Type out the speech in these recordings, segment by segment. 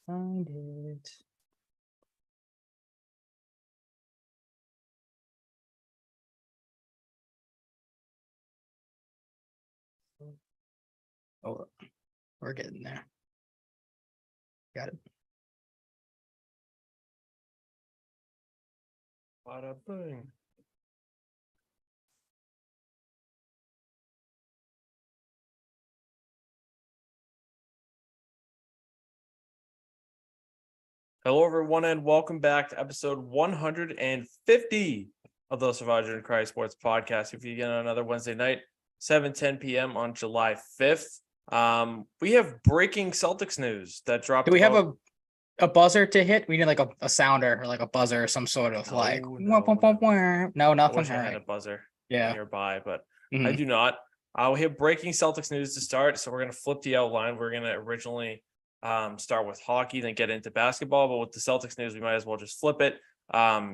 find it. Oh, we're getting there. Got it. Bada bing. Hello, everyone, and welcome back to episode 150 of the Salvaggio and Cratty Sports Podcast. If you get on another Wednesday night, 7:10 p.m. on July 5th. We have breaking Celtics news that dropped. Do we have a buzzer to hit? We need like a sounder or like a buzzer or some sort of No. No, I nothing. wish I had a buzzer nearby, but I do not. We have breaking Celtics news to start, so we're going to flip the outline. We're going to originally start with hockey, then get into basketball, but with the Celtics news, we might as well just flip it.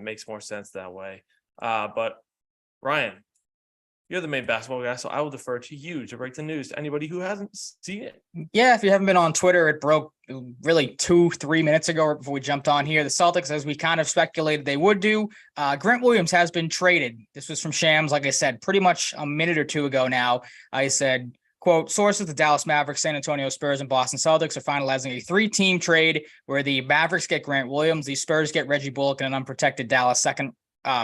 Makes more sense that way. But Ryan, you're the main basketball guy, so I will defer to you to break the news to anybody who hasn't seen it. Yeah, if you haven't been on Twitter, it broke really 2-3 minutes ago right before we jumped on here. The Celtics, as we kind of speculated they would do, Grant Williams has been traded. This was from Shams, like I said, pretty much a minute or two ago now. I said, quote, sources, the Dallas Mavericks, San Antonio Spurs, and Boston Celtics are finalizing a 3-team trade where the Mavericks get Grant Williams, the Spurs get Reggie Bullock, and an unprotected Dallas second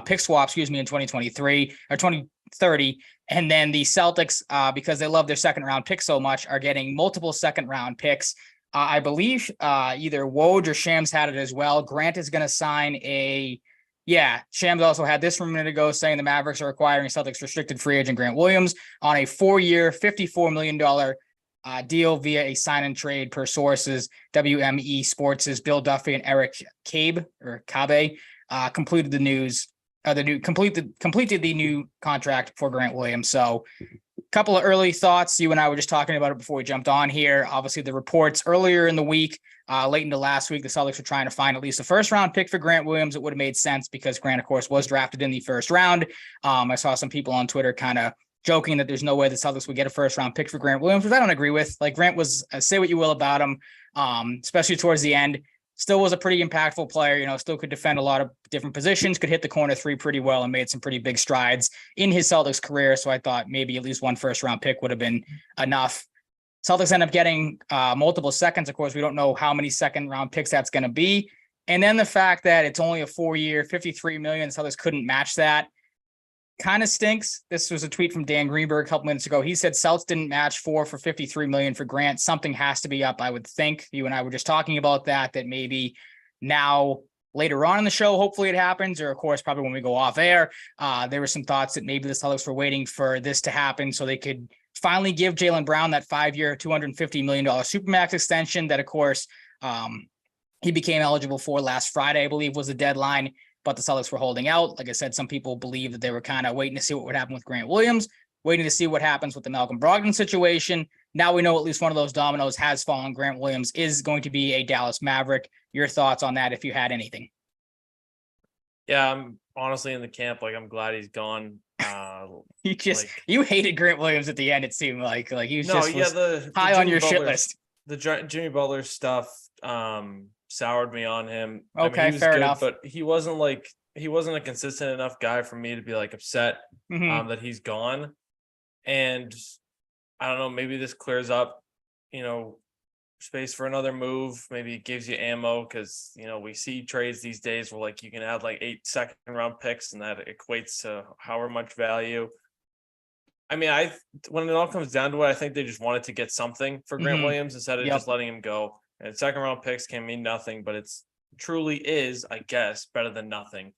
pick swap, in 2023 or 2030. And then the Celtics, because they love their second round pick so much, are getting multiple second round picks. I believe either Woj or Shams had it as well. Grant is going to sign Shams also had this from a minute ago saying the Mavericks are acquiring Celtics restricted free agent Grant Williams on a 4-year, $54 million deal via a sign and trade per sources. WME Sports' Bill Duffy and Eric Cabe completed the new contract for Grant Williams. So a couple of early thoughts. You and I were just talking about it before we jumped on here. Obviously, the reports earlier in the week, late into last week, the Celtics were trying to find at least a first-round pick for Grant Williams. It would have made sense because Grant, of course, was drafted in the first round. I saw some people on Twitter kind of joking that there's no way the Celtics would get a first-round pick for Grant Williams, which I don't agree with. Like, Grant was, say what you will about him, especially towards the end, still was a pretty impactful player, still could defend a lot of different positions, could hit the corner three pretty well and made some pretty big strides in his Celtics career. So I thought maybe at least one first-round pick would have been enough. Celtics end up getting multiple seconds. Of course, we don't know how many second-round picks that's going to be. And then the fact that it's only a 4-year, $53 million, Celtics couldn't match that, kind of stinks. This was a tweet from Dan Greenberg a couple minutes ago. He said Celtics didn't match 4 for $53 million for Grant. Something has to be up, I would think. You and I were just talking about that maybe now later on in the show, hopefully it happens, or of course, probably when we go off air, there were some thoughts that maybe the Celtics were waiting for this to happen so they could finally give Jaylen Brown that 5-year, $250 million Supermax extension that, of course, he became eligible for last Friday, I believe was the deadline. But the Celtics were holding out. Like I said, some people believe that they were kind of waiting to see what would happen with Grant Williams, waiting to see what happens with the Malcolm Brogdon situation. Now we know at least one of those dominoes has fallen. Grant Williams is going to be a Dallas Maverick. Your thoughts on that, if you had anything? Yeah, I'm honestly in the camp. I'm glad he's gone. You hated Grant Williams at the end. It seemed like he was the high on your shit list. The Jimmy Butler stuff soured me on him. Okay, he was fair good, enough. But he wasn't a consistent enough guy for me to be upset that he's gone. And I don't know, maybe this clears up, space for another move. Maybe it gives you ammo because, we see trades these days where you can add 8 second-round picks and that equates to however much value. I mean, when it all comes down to it, I think they just wanted to get something for Grant Williams instead of just letting him go. And second-round picks can mean nothing, but it's truly is, I guess, better than nothing.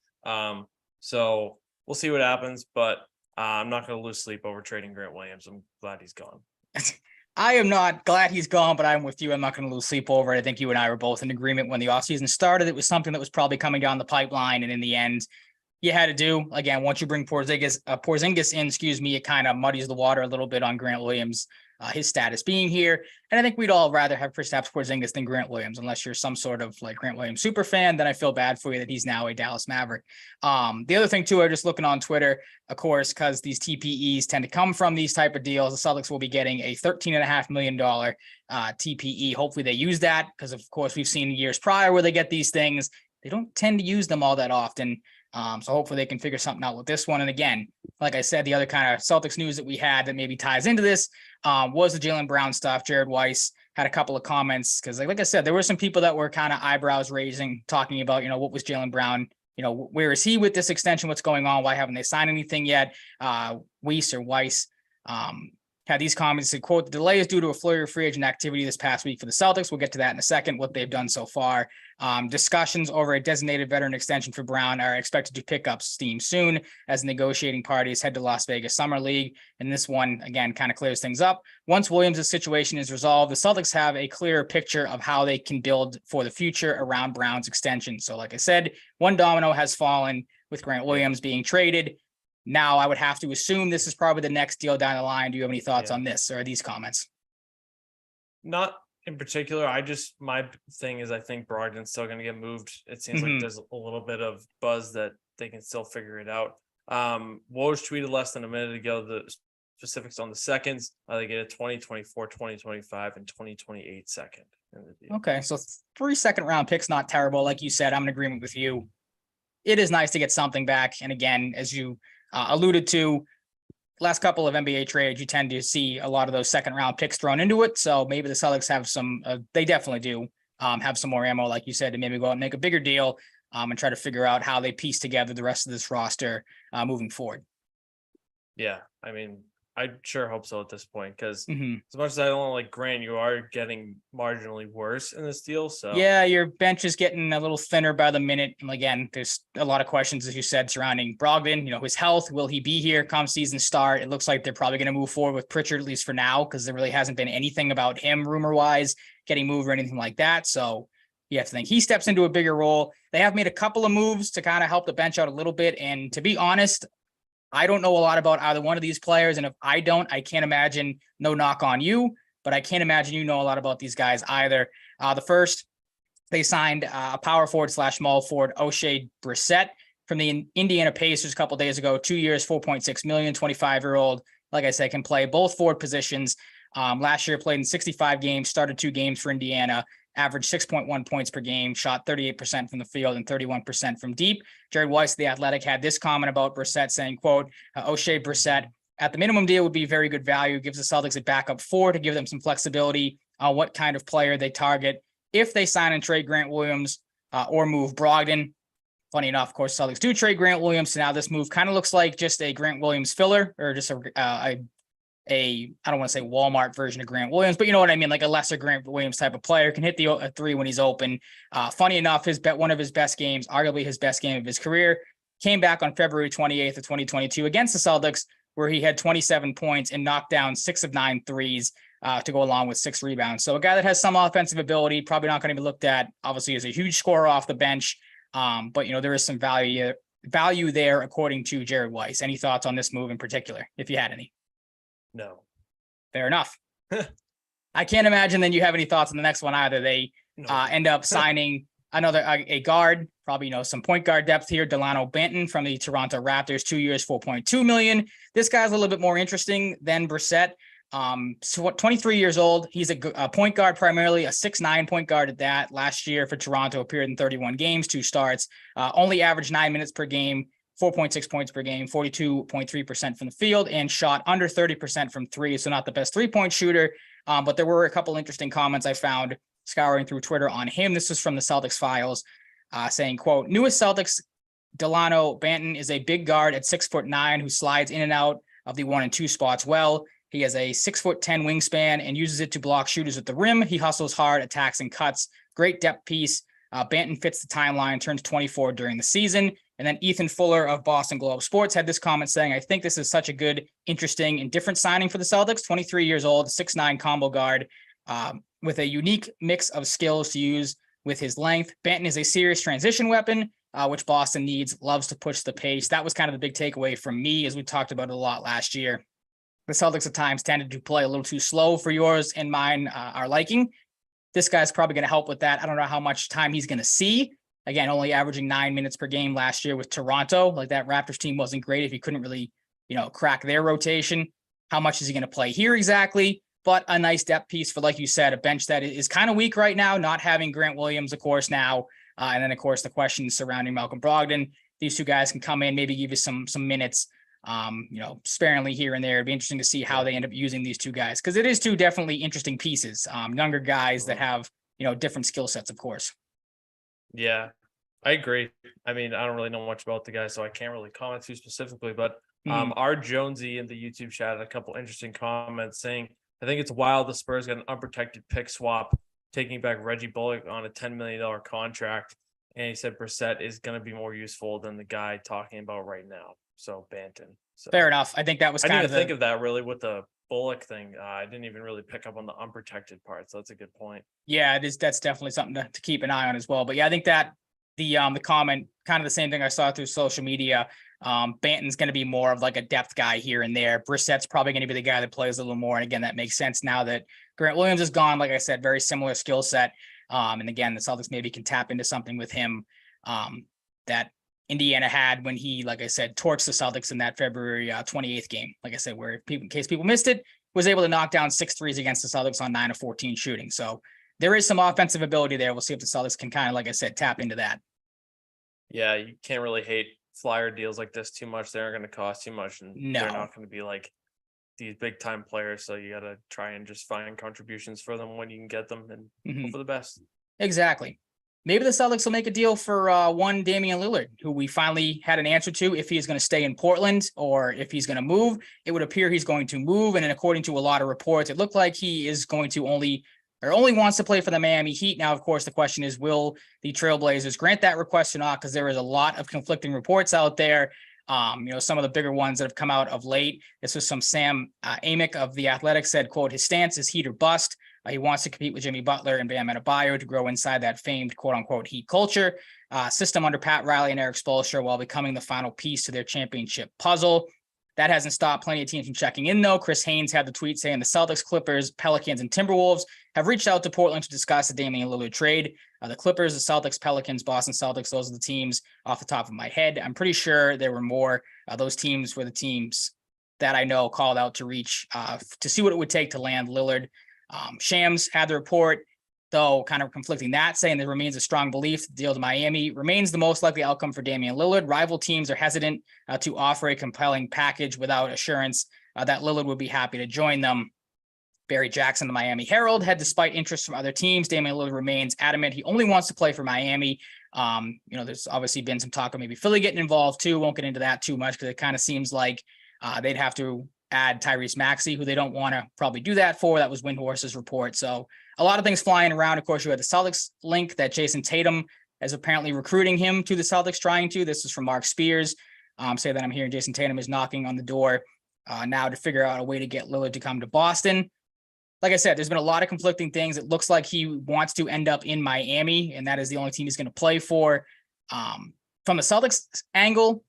So we'll see what happens, but I'm not going to lose sleep over trading Grant Williams. I'm glad he's gone. I am not glad he's gone, but I'm with you. I'm not going to lose sleep over it. I think you and I were both in agreement when the offseason started. It was something that was probably coming down the pipeline, and in the end, you had to do. Again, once you bring Porzingis in, it kind of muddies the water a little bit on Grant Williams. his status being here. And I think we'd all rather have Kristaps Porzingis than Grant Williams, unless you're some sort of like Grant Williams super fan. Then I feel bad for you that he's now a Dallas Maverick. The other thing too, I'm just looking on Twitter, of course, because these TPEs tend to come from these type of deals. The Celtics will be getting a $13.5 million TPE. Hopefully they use that, because of course we've seen years prior where they get these things. They don't tend to use them all that often. So hopefully they can figure something out with this one. And again, like I said, the other kind of Celtics news that we had that maybe ties into this was the Jaylen Brown stuff. Jared Weiss had a couple of comments because, like I said, there were some people that were kind of eyebrows raising, talking about, what was Jaylen Brown, where is he with this extension? What's going on? Why haven't they signed anything yet? Weiss had these comments that, quote, the delay is due to a flurry of free agent activity this past week for the Celtics. We'll get to that in a second, what they've done so far. Discussions over a designated veteran extension for Brown are expected to pick up steam soon as negotiating parties head to Las Vegas Summer League. And this one, again, kind of clears things up. Once Williams' situation is resolved, the Celtics have a clearer picture of how they can build for the future around Brown's extension. So like I said, one domino has fallen with Grant Williams being traded. Now, I would have to assume this is probably the next deal down the line. Do you have any thoughts on this or these comments? Not in particular. My thing is I think Brogdon's still going to get moved. It seems like there's a little bit of buzz that they can still figure it out. Woj tweeted less than a minute ago the specifics on the seconds. They get a 2024, 2025, and 2028 second. Okay, so 3 second round picks, not terrible. Like you said, I'm in agreement with you. It is nice to get something back. And again, as you alluded to, last couple of NBA trades, you tend to see a lot of those second round picks thrown into it. So maybe the Celtics have some, they definitely do have some more ammo, like you said, to maybe go out and make a bigger deal and try to figure out how they piece together the rest of this roster moving forward. Yeah, I mean, I sure hope so at this point, because as much as I don't like Grant, you are getting marginally worse in this deal. So yeah, your bench is getting a little thinner by the minute. And again, there's a lot of questions, as you said, surrounding Brogdon. His health. Will he be here come season start? It looks like they're probably going to move forward with Pritchard, at least for now, because there really hasn't been anything about him rumor wise getting moved or anything like that. So you have to think he steps into a bigger role. They have made a couple of moves to kind of help the bench out a little bit. And to be honest, I don't know a lot about either one of these players. And if I don't, I can't imagine, no knock on you, but I can't imagine you know a lot about these guys either. The first, they signed a power forward / small forward, O'Shea Brissett, from the Indiana Pacers a couple days ago. 2 years, $4.6 million, 25-year-old. Like I said, can play both forward positions. Last year played in 65 games, started 2 games for Indiana, averaged 6.1 points per game, shot 38% from the field and 31% from deep. Jared Weiss, The Athletic, had this comment about Brissett saying, quote, O'Shea Brissett at the minimum deal would be very good value, gives the Celtics a backup 4 to give them some flexibility on what kind of player they target if they sign and trade Grant Williams or move Brogdon. Funny enough, of course, Celtics do trade Grant Williams. So now this move kind of looks like just a Grant Williams filler, or just I don't want to say Walmart version of Grant Williams, but you know what I mean? Like a lesser Grant Williams type of player, can hit the 3 when he's open. Funny enough, one of his best games, arguably his best game of his career, came back on February 28th of 2022 against the Celtics, where he had 27 points and knocked down 6 of 9 threes to go along with 6 rebounds. So a guy that has some offensive ability, probably not going to be looked at, obviously, as a huge scorer off the bench. But there is some value there, according to Jared Weiss. Any thoughts on this move in particular, if you had any? No. Fair enough. I can't imagine then you have any thoughts on the next one either. They end up signing another a guard, probably some point guard depth here. Delano Banton from the Toronto Raptors, 2 years, $4.2 million. This guy's a little bit more interesting than Brissett. 23 years old. He's a point guard, primarily a 6'9" point guard at that. Last year for Toronto, appeared in 31 games, 2 starts, only averaged 9 minutes per game, 4.6 points per game, 42.3% from the field, and shot under 30% from 3. So not the best 3-point shooter. But there were a couple interesting comments I found scouring through Twitter on him. This is from the Celtics files saying, quote, newest Celtics Delano Banton is a big guard at 6'9" who slides in and out of the 1 and 2 spots well. He has a 6'10" wingspan and uses it to block shooters at the rim. He hustles hard, attacks, and cuts. Great depth piece. Banton fits the timeline, turns 24 during the season. And then Ethan Fuller of Boston Globe Sports had this comment saying, I think this is such a good, interesting, and different signing for the Celtics. 23 years old, 6'9" combo guard with a unique mix of skills to use with his length. Banton is a serious transition weapon, which Boston needs, loves to push the pace. That was kind of the big takeaway from me, as we talked about it a lot last year. the Celtics at times tended to play a little too slow for yours and mine, our liking. This guy's probably going to help with that. I don't know how much time he's going to see. Again, only averaging 9 minutes per game last year with Toronto. Like, that Raptors team wasn't great if he couldn't really, crack their rotation. How much is he going to play here exactly? But a nice depth piece for, like you said, a bench that is kind of weak right now, not having Grant Williams, of course, now. And then, of course, the questions surrounding Malcolm Brogdon. These two guys can come in, maybe give you some minutes, sparingly here and there. It'd be interesting to see how they end up using these two guys, because it is two definitely interesting pieces. Younger guys that have, different skill sets, of course. Yeah, I agree. I mean, I don't really know much about the guy, so I can't really comment too specifically, but our Jonesy in the YouTube chat had a couple interesting comments saying, I think it's wild the Spurs got an unprotected pick swap, taking back Reggie Bullock on a $10 million contract. And he said Brissett is going to be more useful than the guy talking about right now. So Banton. So, fair enough. I think that was I didn't even think of that really with the Bullock thing. I didn't even really pick up on the unprotected part. So that's a good point. Yeah, it is. That's definitely something to keep an eye on as well. But yeah, I think that the comment, kind of the same thing I saw through social media. Banton's going to be more of like a depth guy here and there. Brissett's probably going to be the guy that plays a little more. And again, that makes sense now that Grant Williams is gone. Like I said, very similar skill set. And again, the Celtics maybe can tap into something with him that Indiana had when he, like I said, torched the Celtics in that February 28th game. Like I said, where in case people missed it, was able to knock down 6 threes against the Celtics on 9 of 14 shooting. So there is some offensive ability there. We'll see if the Celtics can kind of, like I said, tap into that. Yeah, you can't really hate flyer deals like this too much. They aren't going to cost too much, and they're not going to be like these big time players. So you got to try and just find contributions for them when you can get them, and hope for the best. Exactly. Maybe the Celtics will make a deal for one Damian Lillard, who we finally had an answer to if he is going to stay in Portland or if he's going to move. It would appear he's going to move, and according to a lot of reports, it looked like he is going to only wants to play for the Miami Heat. Now, of course, the question is, will the Trailblazers grant that request or not? Because there is a lot of conflicting reports out there. Some of the bigger ones that have come out of late. This was some Sam Amick of The Athletic said, quote, his stance is Heat or bust. He wants to compete with Jimmy Butler and Bam Adebayo to grow inside that famed quote unquote Heat culture system under Pat Riley and Eric Spoelstra, while becoming the final piece to their championship puzzle. That hasn't stopped plenty of teams from checking in, though. Chris Haynes had the tweet saying the Celtics, Clippers, Pelicans, and Timberwolves have reached out to Portland to discuss the Damian Lillard trade. The Clippers, the Celtics, Pelicans, Boston Celtics, those are the teams off the top of my head. I'm pretty sure there were more. Those teams were the teams that I know called out to reach to see what it would take to land Lillard. Shams had the report, though, kind of conflicting that, saying there remains a strong belief that the deal to Miami remains the most likely outcome for Damian Lillard. Rival teams are hesitant to offer a compelling package without assurance that Lillard would be happy to join them. Barry Jackson, the Miami Herald, had, despite interest from other teams, Damian Lillard remains adamant he only wants to play for Miami. There's obviously been some talk of maybe Philly getting involved too. Won't get into that too much because it kind of seems like they'd have to add Tyrese Maxey, who they don't want to probably do that for. That was Windhorse's report. So a lot of things flying around. Of course, you had the Celtics link that Jason Tatum is apparently recruiting him to the Celtics, trying to. This is from Mark Spears. Say that I'm hearing Jason Tatum is knocking on the door now to figure out a way to get Lillard to come to Boston. Like I said, there's been a lot of conflicting things. It looks like he wants to end up in Miami, and that is the only team he's going to play for. From the Celtics angle,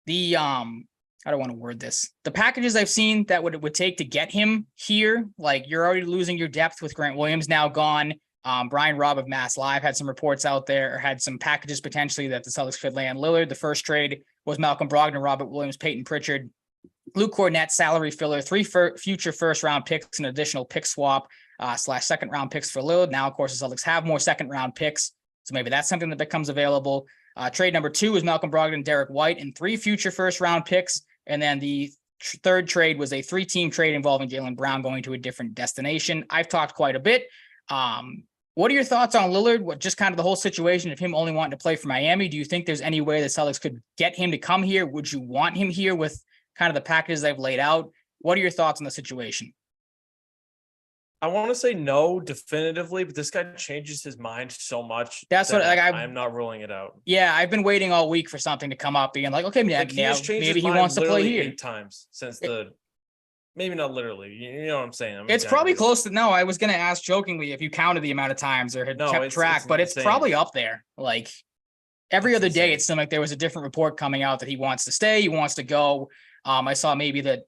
I don't want to word this. The packages I've seen that would take to get him here, like you're already losing your depth with Grant Williams now gone. Brian Robb of Mass Live had some reports out there, or had some packages potentially that the Celtics could land Lillard. The first trade was Malcolm Brogdon, Robert Williams, Peyton Pritchard, Luke Cornett, salary filler, 3 future first-round picks, and additional pick swap / second-round picks for Lillard. Now, of course, the Celtics have more second-round picks, so maybe that's something that becomes available. Trade number 2 is Malcolm Brogdon, Derek White, and 3 future first-round picks. And then the third trade was a 3-team trade involving Jaylen Brown going to a different destination. I've talked quite a bit. What are your thoughts on Lillard? Just kind of the whole situation of him only wanting to play for Miami? Do you think there's any way the Celtics could get him to come here? Would you want him here with kind of the packages they've laid out? What are your thoughts on the situation? I want to say no definitively, but this guy changes his mind so much. That's what I'm not ruling it out. Yeah, I've been waiting all week for something to come up, being like, okay, maybe he wants to play here. 8 times since maybe not literally. You know what I'm saying? It's probably close to no. I was going to ask jokingly if you counted the amount of times or had kept track, but it's probably up there. Like every other day, it seemed like there was a different report coming out that he wants to stay, he wants to go. I saw maybe that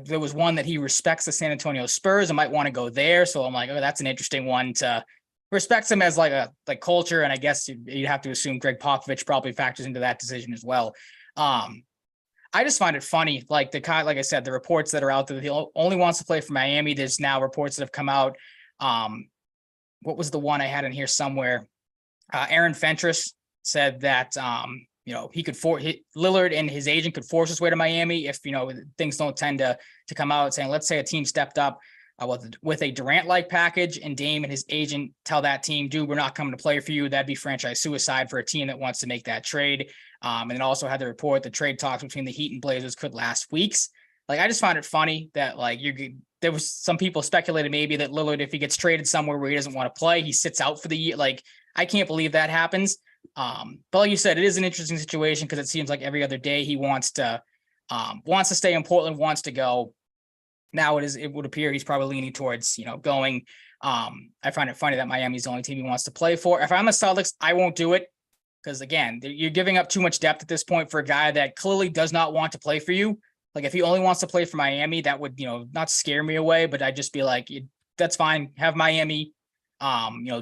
there was one that he respects the San Antonio Spurs and might want to go there. So I'm like, oh, that's an interesting one to respect him as like culture. And I guess you'd have to assume Greg Popovich probably factors into that decision as well. I just find it funny, like like I said, the reports that are out there that he only wants to play for Miami. There's now reports that have come out. What was the one I had in here somewhere? Aaron Fentress said that he could Lillard and his agent could force his way to Miami if things don't tend to come out, saying, let's say a team stepped up with a Durant-like package and Dame and his agent tell that team, dude, we're not coming to play for you. That'd be franchise suicide for a team that wants to make that trade. And it also had the report the trade talks between the Heat and Blazers could last weeks. Like, I just found it funny that there was some people speculated maybe that Lillard, if he gets traded somewhere where he doesn't want to play, he sits out for the year. Like, I can't believe that happens. But like you said, it is an interesting situation because it seems like every other day he wants to stay in Portland, wants to go. Now it would appear he's probably leaning towards, going. I find it funny that Miami's the only team he wants to play for. If I'm a Celtics, I won't do it because, again, you're giving up too much depth at this point for a guy that clearly does not want to play for you. Like, if he only wants to play for Miami, that would, not scare me away, but I'd just be like, that's fine. Have Miami,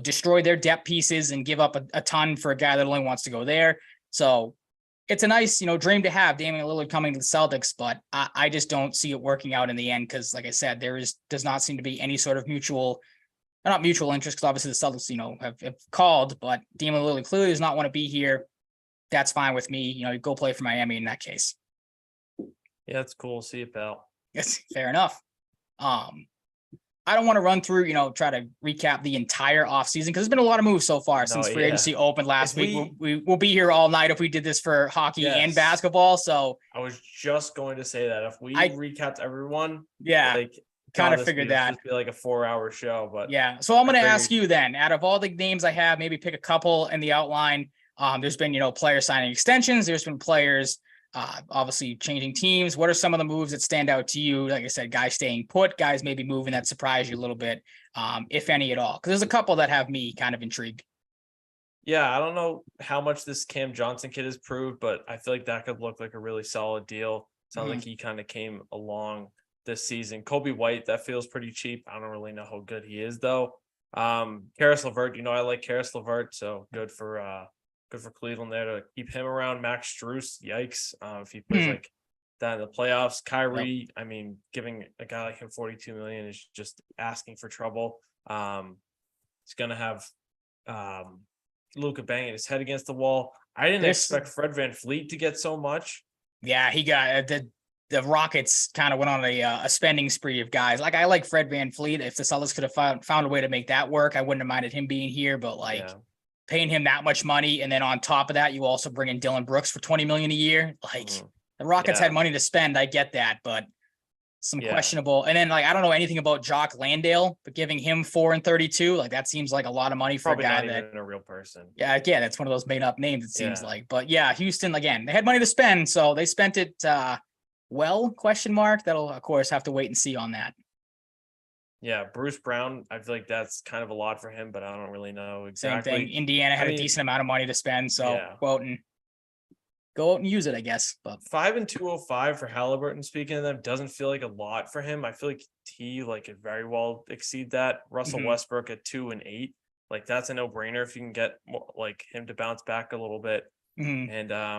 destroy their depth pieces and give up a ton for a guy that only wants to go there. So it's a nice, dream to have Damian Lillard coming to the Celtics, but I just don't see it working out in the end. Cause like I said, does not seem to be any sort of not mutual interest. Cause obviously the Celtics, have called, but Damian Lillard clearly does not want to be here. That's fine with me. Go play for Miami in that case. Yeah, it's cool. See you, pal. Yes, fair enough. I don't want to run through, try to recap the entire offseason because there's been a lot of moves so far since free agency opened last week. We'll be here all night if we did this for hockey and basketball. So I was just going to say that if we recapped everyone, kind of figured that it'd be like a 4-hour show. But yeah, so I'm going to ask you then, out of all the names I have, maybe pick a couple in the outline. There's been, players signing extensions. There's been players obviously changing teams. What are some of the moves that stand out to you? Like I said, guys staying put, guys maybe moving that surprise you a little bit, if any at all. Because there's a couple that have me kind of intrigued. Yeah, I don't know how much this Cam Johnson kid has proved, but I feel like that could look like a really solid deal. Sounds like he kind of came along this season. Kobe White, that feels pretty cheap. I don't really know how good he is though. Karis LeVert, I like Karis LeVert, so good for Cleveland there to keep him around. Max Strus, yikes. If he plays like that in the playoffs. Kyrie, I mean, giving a guy like him $42 million is just asking for trouble. He's gonna have Luka banging his head against the wall. I didn't expect Fred VanVleet to get so much. Yeah, he got the Rockets kind of went on a spending spree of guys. Like, I like Fred VanVleet. If the Celtics could have found a way to make that work, I wouldn't have minded him being here, but paying him that much money, and then on top of that, you also bring in Dylan Brooks for $20 million a year. The Rockets had money to spend. I get that, but some questionable. And then I don't know anything about Jock Landale, but giving him $4 and $32, that seems like a lot of money for a guy that a real person. Yeah, again, that's one of those made up names. It seems like, but yeah, Houston again. They had money to spend, so they spent it. Question mark. That'll of course have to wait and see on that. Yeah, Bruce Brown, I feel like that's kind of a lot for him, but I don't really know exactly. Same thing. Indiana had a decent amount of money to spend, so go out and use it, I guess. But 5 and 205 for Halliburton, speaking of them, doesn't feel like a lot for him. I feel like he could very well exceed that. Russell Westbrook at 2 and 8. That's a no-brainer if you can get more, him to bounce back a little bit. And I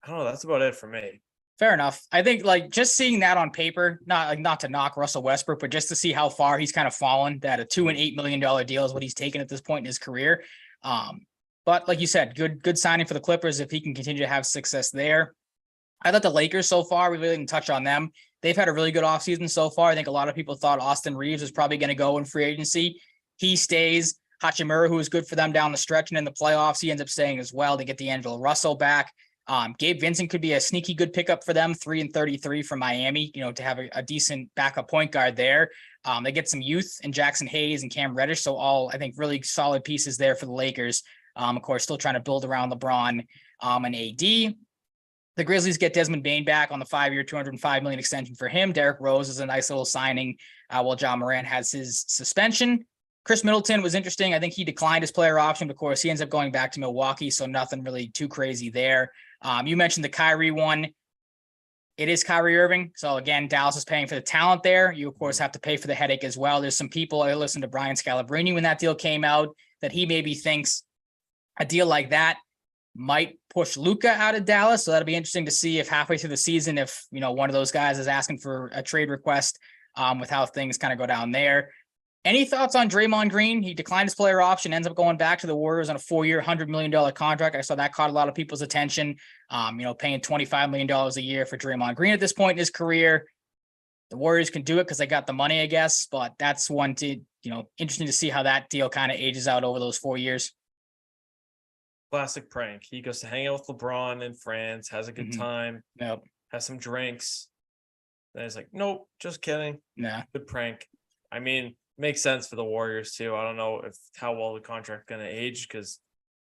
don't know, that's about it for me. Fair enough. I think just seeing that on paper, not to knock Russell Westbrook, but just to see how far he's kind of fallen, that a $2 and $8 million deal is what he's taken at this point in his career. But like you said, good signing for the Clippers if he can continue to have success there. I thought the Lakers so far, we really didn't touch on them. They've had a really good offseason so far. I think a lot of people thought Austin Reeves was probably going to go in free agency. He stays. Hachimura, who was good for them down the stretch and in the playoffs, he ends up staying as well. They get D'Angelo Russell back. Gabe Vincent could be a sneaky good pickup for them, 3 and 33 from Miami, to have a decent backup point guard there. They get some youth in Jackson Hayes and Cam Reddish. So all, I think, really solid pieces there for the Lakers. Of course, still trying to build around LeBron and AD. The Grizzlies get Desmond Bane back on the 5-year, $205 million extension for him. Derrick Rose is a nice little signing while John Morant has his suspension. Chris Middleton was interesting. I think he declined his player option. Of course, he ends up going back to Milwaukee, so nothing really too crazy there. You mentioned the Kyrie one. it is Kyrie Irving. So again, Dallas is paying for the talent there. You, of course, have to pay for the headache as well. There's some people, I listened to Brian Scalabrine when that deal came out, that he maybe thinks a deal like that might push Luka out of Dallas. So that'll be interesting to see if halfway through the season, if, one of those guys is asking for a trade request with how things kind of go down there. Any thoughts on Draymond Green? He declined his player option, ends up going back to the Warriors on a 4-year, $100 million contract. I saw that caught a lot of people's attention. Paying $25 million a year for Draymond Green at this point in his career. The Warriors can do it because they got the money, I guess, but that's one to, interesting to see how that deal kind of ages out over those 4 years. Classic prank. He goes to hang out with LeBron in France, has a good time, has some drinks. Then he's like, nope, just kidding. Nah. Good prank. I mean, makes sense for the Warriors too. I don't know how well the contract's going to age because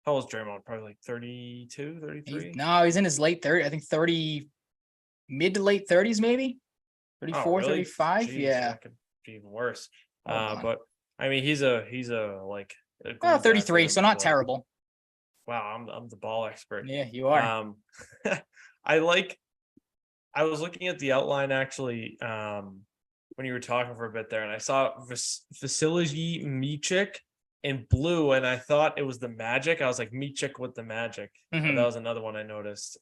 how old is Draymond? Probably like 32, 33? No, he's in his late 30s. I think 30, mid to late 30s, maybe 34, really? 35. Jeez, yeah. That could be even worse. But I mean, he's a 33, so not terrible. Wow, I'm the ball expert. Yeah, you are. I was looking at the outline actually when you were talking for a bit there, and I saw Vasilij Micic in blue, and I thought it was the Magic. I was like, Micic with the Magic. But that was another one I noticed.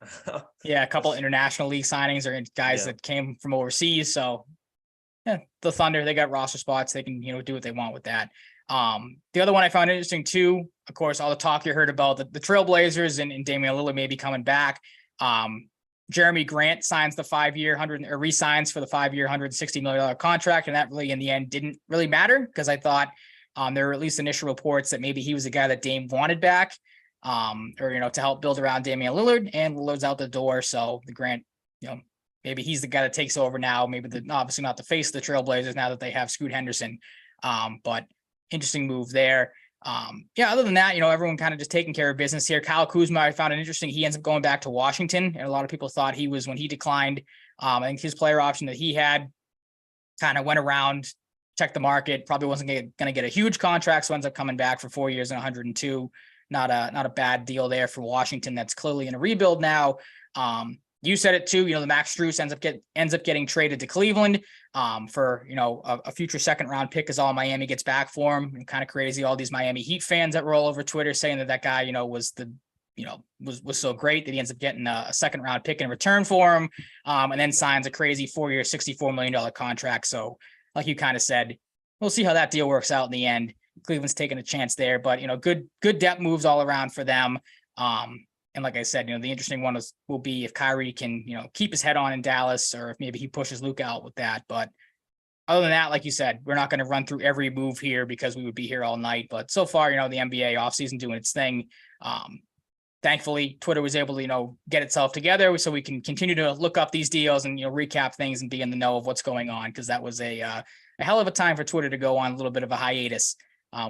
Yeah, a couple international league signings or guys that came from overseas. So yeah, the Thunder, they got roster spots. They can, do what they want with that. The other one I found interesting too, of course, all the talk you heard about the Trailblazers and Damian Lillard maybe coming back. Jeremy Grant signs the 5-year re-signs for the 5-year $160 million contract. And that really in the end didn't really matter because I thought there were at least initial reports that maybe he was the guy that Dame wanted back to help build around Damian Lillard, and Lillard's out the door. So the Grant, maybe he's the guy that takes over now, maybe obviously not the face of the Trailblazers now that they have Scoot Henderson. But interesting move there. Other than that, everyone kind of just taking care of business here. Kyle Kuzma, I found it interesting. He ends up going back to Washington, and a lot of people thought he was, when he declined, I think his player option that he had kind of went around, checked the market, probably wasn't going to get a huge contract, so ends up coming back for 4 years and 102. Not a bad deal there for Washington. That's clearly in a rebuild now. You said it too. The Max Strus ends up getting traded to Cleveland for a future second round pick, as all Miami gets back for him. And kind of crazy, all these Miami Heat fans that were all over Twitter saying that guy was was so great that he ends up getting a second round pick in return for him, and then signs a crazy 4-year $64 million contract. So like you kind of said, we'll see how that deal works out in the end. Cleveland's taking a chance there, but good depth moves all around for them. And like I said, the interesting one will be if Kyrie can, keep his head on in Dallas, or if maybe he pushes Luka out with that. But other than that, like you said, we're not going to run through every move here because we would be here all night. But so far, the NBA offseason doing its thing. Thankfully, Twitter was able to, get itself together so we can continue to look up these deals and, recap things and be in the know of what's going on. Because that was a hell of a time for Twitter to go on a little bit of a hiatus.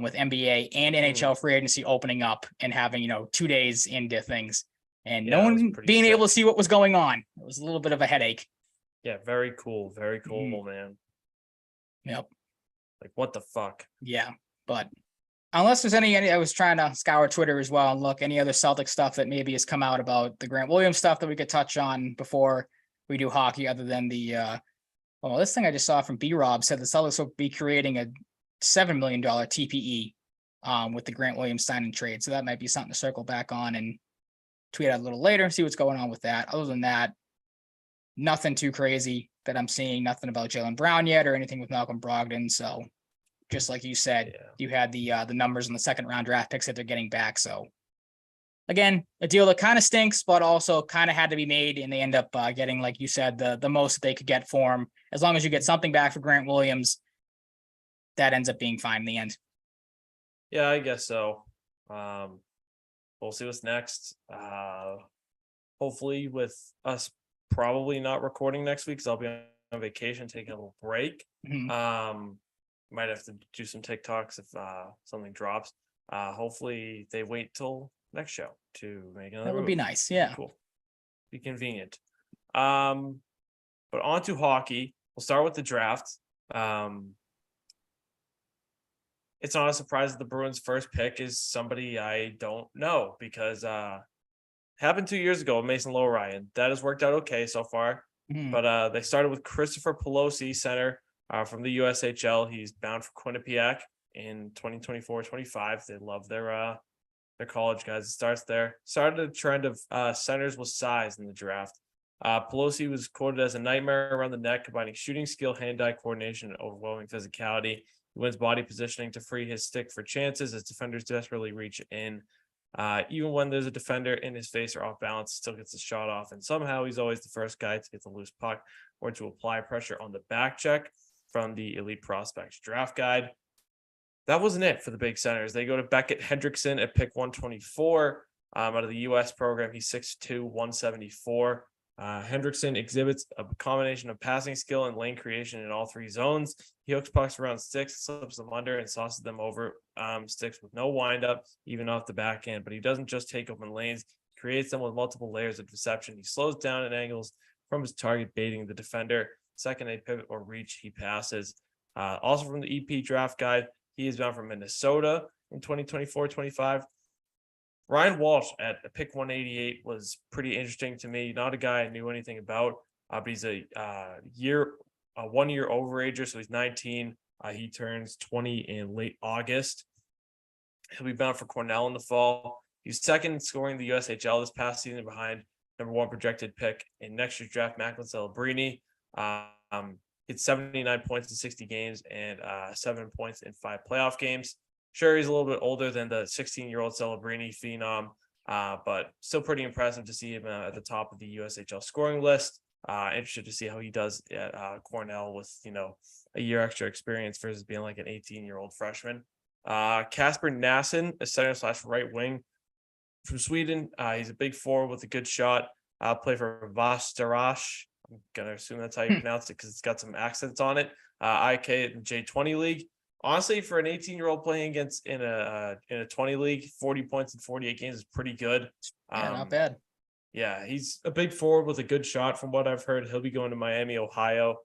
With NBA and NHL free agency opening up and having, 2 days into things and no one being able to see what was going on. It was a little bit of a headache. Yeah. Very cool. Very cool, man. Yep. Like, what the fuck? Yeah. But unless there's any, I was trying to scour Twitter as well and look any other Celtic stuff that maybe has come out about the Grant Williams stuff that we could touch on before we do hockey, other than the, this thing I just saw from B-Rob said the Celtics will be creating a $7 million TPE with the Grant Williams sign and trade. So that might be something to circle back on and tweet out a little later, see what's going on with that. Other than that, nothing too crazy that I'm seeing, nothing about Jaylen Brown yet or anything with Malcolm Brogdon. So just like you said, you had the numbers in the second round draft picks that they're getting back. So again, a deal that kind of stinks, but also kind of had to be made. And they end up getting, like you said, the most that they could get for him. As long as you get something back for Grant Williams, that ends up being fine in the end. Yeah, I guess so. We'll see what's next. Hopefully with us probably not recording next week because I'll be on vacation, taking a little break. Might have to do some TikToks if something drops. Hopefully they wait till next show to make another. That would be nice. Yeah. Cool. Be convenient. But on to hockey. We'll start with the draft. It's not a surprise that the Bruins' first pick is somebody I don't know because happened 2 years ago with Mason Lowe Ryan. That has worked out okay so far. But they started with Christopher Pelosi, center from the USHL. He's bound for Quinnipiac in 2024-25. They love their college guys. It starts there. Started a trend of centers with size in the draft. Pelosi was quoted as a nightmare around the net, combining shooting skill, hand-eye coordination, and overwhelming physicality. He wins body positioning to free his stick for chances as defenders desperately reach in. Even when there's a defender in his face or off balance, still gets the shot off. And somehow he's always the first guy to get the loose puck or to apply pressure on the back check from the Elite Prospects Draft Guide. That wasn't it for the big centers. They go to Beckett Hendrickson at pick 124 out of the U.S. program. He's 6'2", 174. Hendrickson exhibits a combination of passing skill and lane creation in all three zones. He hooks pucks around sticks, slips them under, and sauces them over sticks with no windup, even off the backhand. But he doesn't just take open lanes. He creates them with multiple layers of deception. He slows down at angles from his target, baiting the defender. Second a pivot or reach, he passes. Also from the EP Draft Guide, he is bound from Minnesota in 2024-25. Ryan Walsh at pick 188 was pretty interesting to me. Not a guy I knew anything about, but he's a 1 year overager, so he's 19. He turns 20 in late August. He'll be bound for Cornell in the fall. He's second in scoring the USHL this past season behind number one projected pick in next year's draft, Macklin Celebrini. It's 79 points in 60 games and 7 points in 5 playoff games. Sure, he's a little bit older than the 16-year-old Celebrini phenom, but still pretty impressive to see him at the top of the USHL scoring list. Interested to see how he does at Cornell with, a year extra experience versus being like an 18-year-old freshman. Casper Nassen, a center/right wing from Sweden. He's a big forward with a good shot. Play for Västerås. I'm gonna assume that's how you pronounce it because it's got some accents on it. IK in J20 league. Honestly, for an 18-year-old playing against in a 20 league, 40 points in 48 games is pretty good. Yeah, not bad. Yeah, he's a big forward with a good shot from what I've heard. He'll be going to Miami, Ohio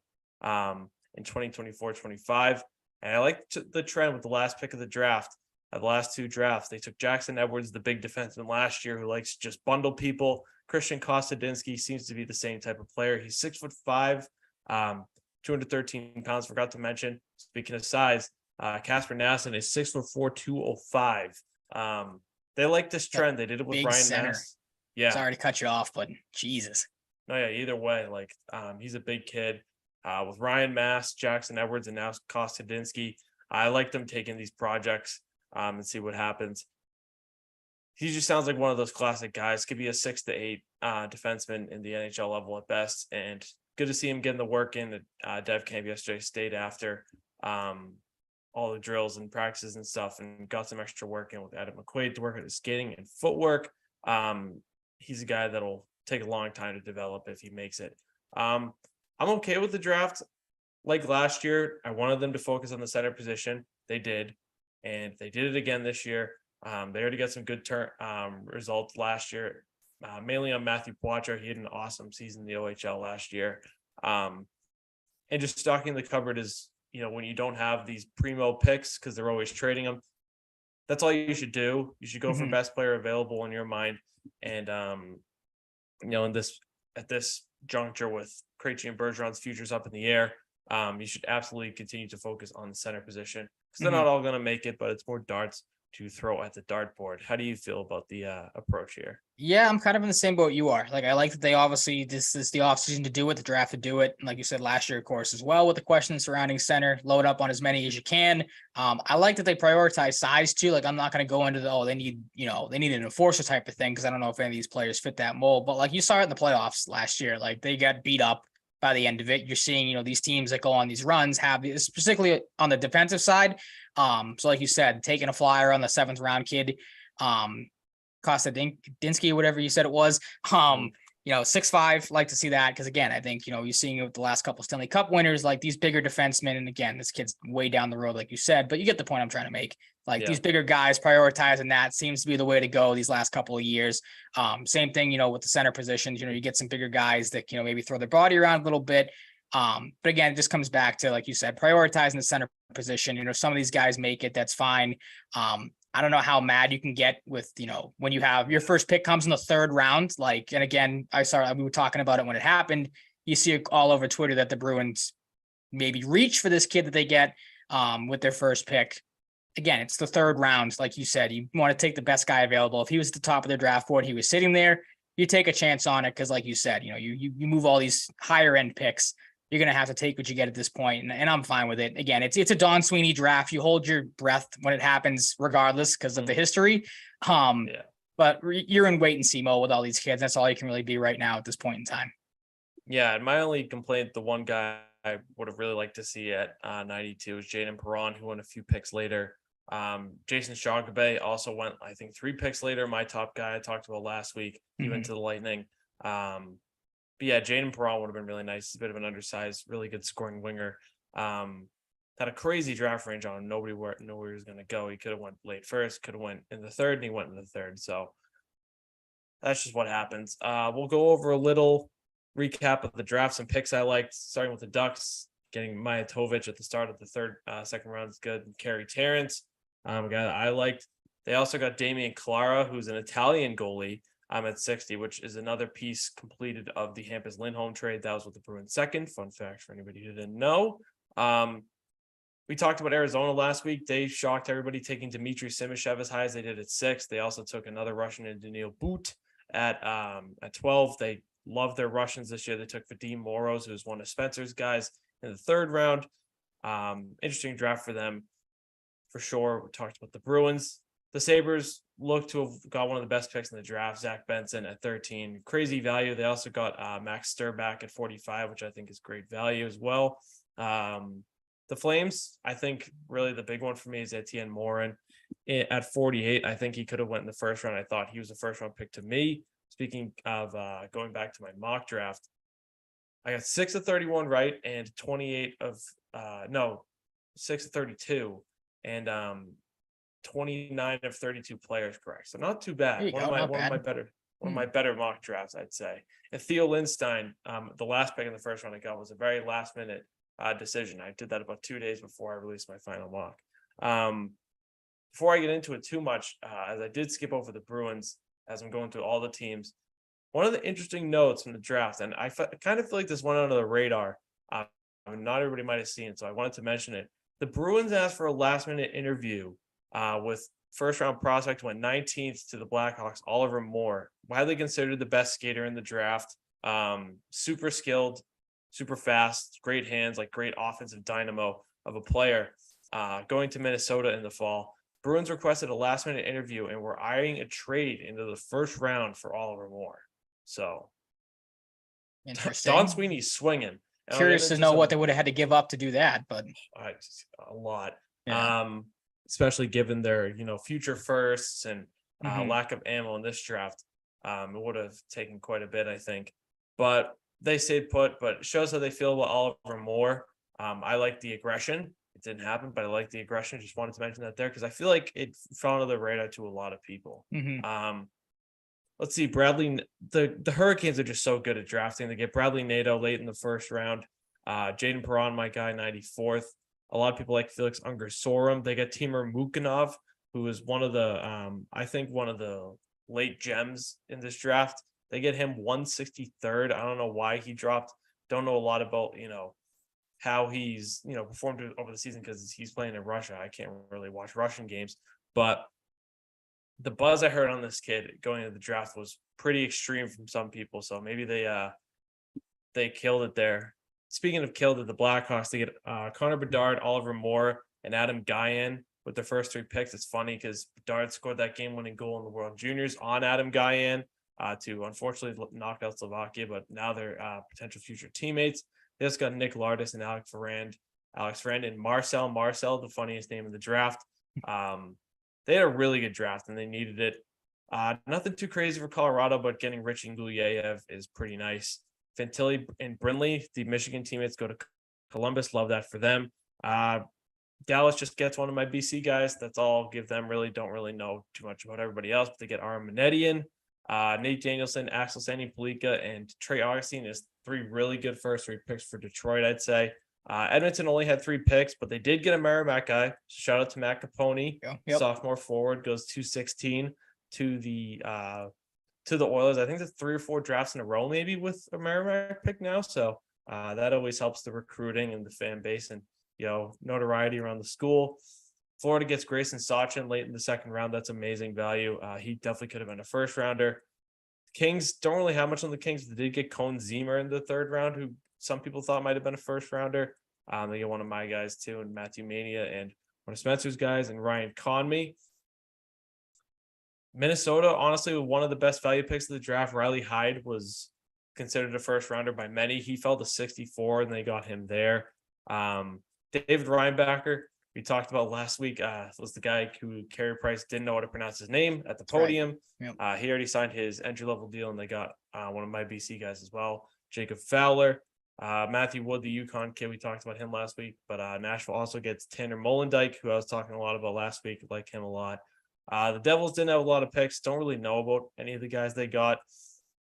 in 2024-25. And I like the trend with the last pick of the draft. The last two drafts, they took Jackson Edwards, the big defenseman last year, who likes to just bundle people. Christian Kostadinsky seems to be the same type of player. He's 6'5", 213 pounds. Forgot to mention, speaking of size, Casper Nassen is 6'4", 205. They like this trend. They did it with Big Ryan center. Mass. Yeah. Sorry to cut you off, but Jesus. No, yeah, either way, he's a big kid. With Ryan Mass, Jackson Edwards, and now Kostadinsky, I like them taking these projects and see what happens. He just sounds like one of those classic guys. Could be a 6 to 8 defenseman in the NHL level at best. And good to see him getting the work in at Dev Camp yesterday. Stayed after all the drills and practices and stuff, and got some extra work in with Adam McQuaid to work on his skating and footwork. He's a guy that'll take a long time to develop if he makes it. I'm okay with the draft. Like last year, I wanted them to focus on the center position. They did, and they did it again this year. They already got some good results last year, mainly on Matthew Poitras. He had an awesome season in the OHL last year. And just stocking the cupboard is, when you don't have these primo picks because they're always trading them, that's all you should do. You should go for best player available in your mind. And, at this juncture with Krejci and Bergeron's futures up in the air, you should absolutely continue to focus on the center position because they're not all going to make it, but it's more darts to throw at the dartboard. How do you feel about the approach here? Yeah, I'm kind of in the same boat you are. Like, I like that they obviously, this is the offseason to do it, the draft to do it. And like you said, last year, of course, as well, with the questions surrounding center, load up on as many as you can. I like that they prioritize size too. Like, I'm not going to go into they need an enforcer type of thing, because I don't know if any of these players fit that mold. But like you saw it in the playoffs last year, like they got beat up by the end of it. You're seeing, these teams that go on these runs have, particularly on the defensive side. So like you said, taking a flyer on the 7th round kid, Kostadinsky, whatever you said it was, 6'5", like to see that. Because again, I think, you're seeing it with the last couple Stanley Cup winners, like these bigger defensemen. And again, this kid's way down the road, like you said, but you get the point I'm trying to make. These bigger guys prioritizing that seems to be the way to go these last couple of years. Same thing, with the center positions, you get some bigger guys that, maybe throw their body around a little bit. But again, it just comes back to, like you said, prioritizing the center position. Some of these guys make it, that's fine. I don't know how mad you can get with, when you have your first pick comes in the 3rd round, and again, we were talking about it when it happened. you see all over Twitter that the Bruins maybe reach for this kid that they get with their first pick. Again, it's the third round. Like you said, you want to take the best guy available. If he was at the top of the draft board, he was sitting there, you take a chance on it. Cause like you said, you move all these higher end picks. You're going to have to take what you get at this point, and I'm fine with it. Again, it's a Don Sweeney draft. You hold your breath when it happens, regardless, because of the history. But you're in wait and see mode with all these kids. That's all you can really be right now at this point in time. Yeah, and my only complaint, the one guy I would have really liked to see at 92 is Jaden Perron, who went a few picks later. Jason Shogabay also went, I think, 3 picks later. My top guy I talked about last week, he went to the Lightning. But yeah, Jaden Perron would have been really nice. He's a bit of an undersized, really good scoring winger. Had a crazy draft range on him. Nobody knew where he was going to go. He could have went late first, could have went in the third, and he went in the third. So that's just what happens. We'll go over a little recap of the drafts and picks I liked, starting with the Ducks, getting Mijatovic at the start of the second round is good. And Kerry Terrence, a guy that I liked. They also got Damian Clara, who's an Italian goalie. I'm at 60, which is another piece completed of the Hampus Lindholm trade. That was with the Bruins second. Fun fact for anybody who didn't know. We talked about Arizona last week. They shocked everybody, taking Dmitry Simashev as high as they did at 6. They also took another Russian in Daniil But at 12. They love their Russians this year. They took Vadim Moroz, who's one of Spencer's guys, in the 3rd round. Interesting draft for them, for sure. We talked about the Bruins. The Sabres look to have got one of the best picks in the draft, Zach Benson at 13. Crazy value. They also got Max Sturback at 45, which I think is great value as well. The Flames, I think really the big one for me is Etienne Morin at 48. I think he could have went in the 1st round. I thought he was a 1st round pick to me. Speaking of going back to my mock draft, I got 6 of 31 right and 6 of 32 and 29 of 32 players correct. So not too bad. One of my better mock drafts, I'd say. And Theo Lindstein, the last pick in the 1st round I got, was a very last minute decision. I did that about 2 days before I released my final mock. Before I get into it too much, as I did skip over the Bruins as I'm going through all the teams, one of the interesting notes from the draft, and I kind of feel like this went under the radar, not everybody might have seen it, so I wanted to mention it. The Bruins asked for a last minute interview with 1st round prospect, went 19th to the Blackhawks, Oliver Moore, widely considered the best skater in the draft. Super skilled, super fast, great hands, like great offensive dynamo of a player. Going to Minnesota in the fall. Bruins requested a last minute interview and were eyeing a trade into the 1st round for Oliver Moore. So interesting. Don Sweeney's swinging. Curious to know what they would have had to give up to do that, but a lot. Yeah. Especially given their, future firsts and lack of ammo in this draft. It would have taken quite a bit, I think. But they stayed put, but it shows how they feel about Oliver Moore. I like the aggression. It didn't happen, but I like the aggression. Just wanted to mention that there because I feel like it fell under the radar to a lot of people. Let's see, Bradley. The Hurricanes are just so good at drafting. They get Bradley Nadeau late in the 1st round. Jaden Perron, my guy, 94th. A lot of people like Felix Unger-Sorum. They get Timur Mukanov, who is one of the late gems in this draft. They get him 163rd. I don't know why he dropped. Don't know a lot about, how he's, performed over the season because he's playing in Russia. I can't really watch Russian games, but the buzz I heard on this kid going into the draft was pretty extreme from some people. So maybe they killed it there. Speaking of killed it, the Blackhawks, they get Connor Bedard, Oliver Moore, and Adam Guyan with their first 3 picks. It's funny because Bedard scored that game-winning goal in the World Juniors on Adam Guyan to unfortunately knock out Slovakia, but now they're potential future teammates. They just got Nick Lardis and Alex Ferrand and Marcel, the funniest name in the draft. They had a really good draft and they needed it. Nothing too crazy for Colorado, but getting Rich Nguyev is pretty nice. Fantilli and Brindley, the Michigan teammates, go to Columbus. Love that for them. Dallas just gets one of my BC guys. That's all I'll give them. Really don't really know too much about everybody else, but they get Aram Manedian, Nate Danielson, Axel Sandy Palika, and Trey Augustine is 3 really good first 3 picks for Detroit, I'd say. Edmonton only had 3 picks, but they did get a Merrimack guy. Shout out to Matt Capone, sophomore forward, goes 216 to the Oilers. I think that's 3 or 4 drafts in a row, maybe with a Merrimack pick now. So That always helps the recruiting and the fan base and, notoriety around the school. Florida gets Grayson Sachin late in the second round. That's amazing value. He definitely could have been a first rounder. Kings don't really have much on the Kings. They did get Cone Zemer in the third round, who some people thought might have been a first rounder. They get one of my guys too, and Matthew Mania, and one of Spencer's guys, and Ryan Conmey. Minnesota, honestly, one of the best value picks of the draft. Riley Hyde was considered a first rounder by many. He fell to 64, and they got him there. David Reinbacher, we talked about last week, was the guy who Carey Price didn't know how to pronounce his name at the podium. Right. Yep. He already signed his entry-level deal, and they got one of my BC guys as well, Jacob Fowler. Matthew Wood, the Yukon kid, we talked about him last week, but Nashville also gets Tanner Molendyke, who I was talking a lot about last week. I like him a lot. The Devils didn't have a lot of picks. Don't really know about any of the guys they got.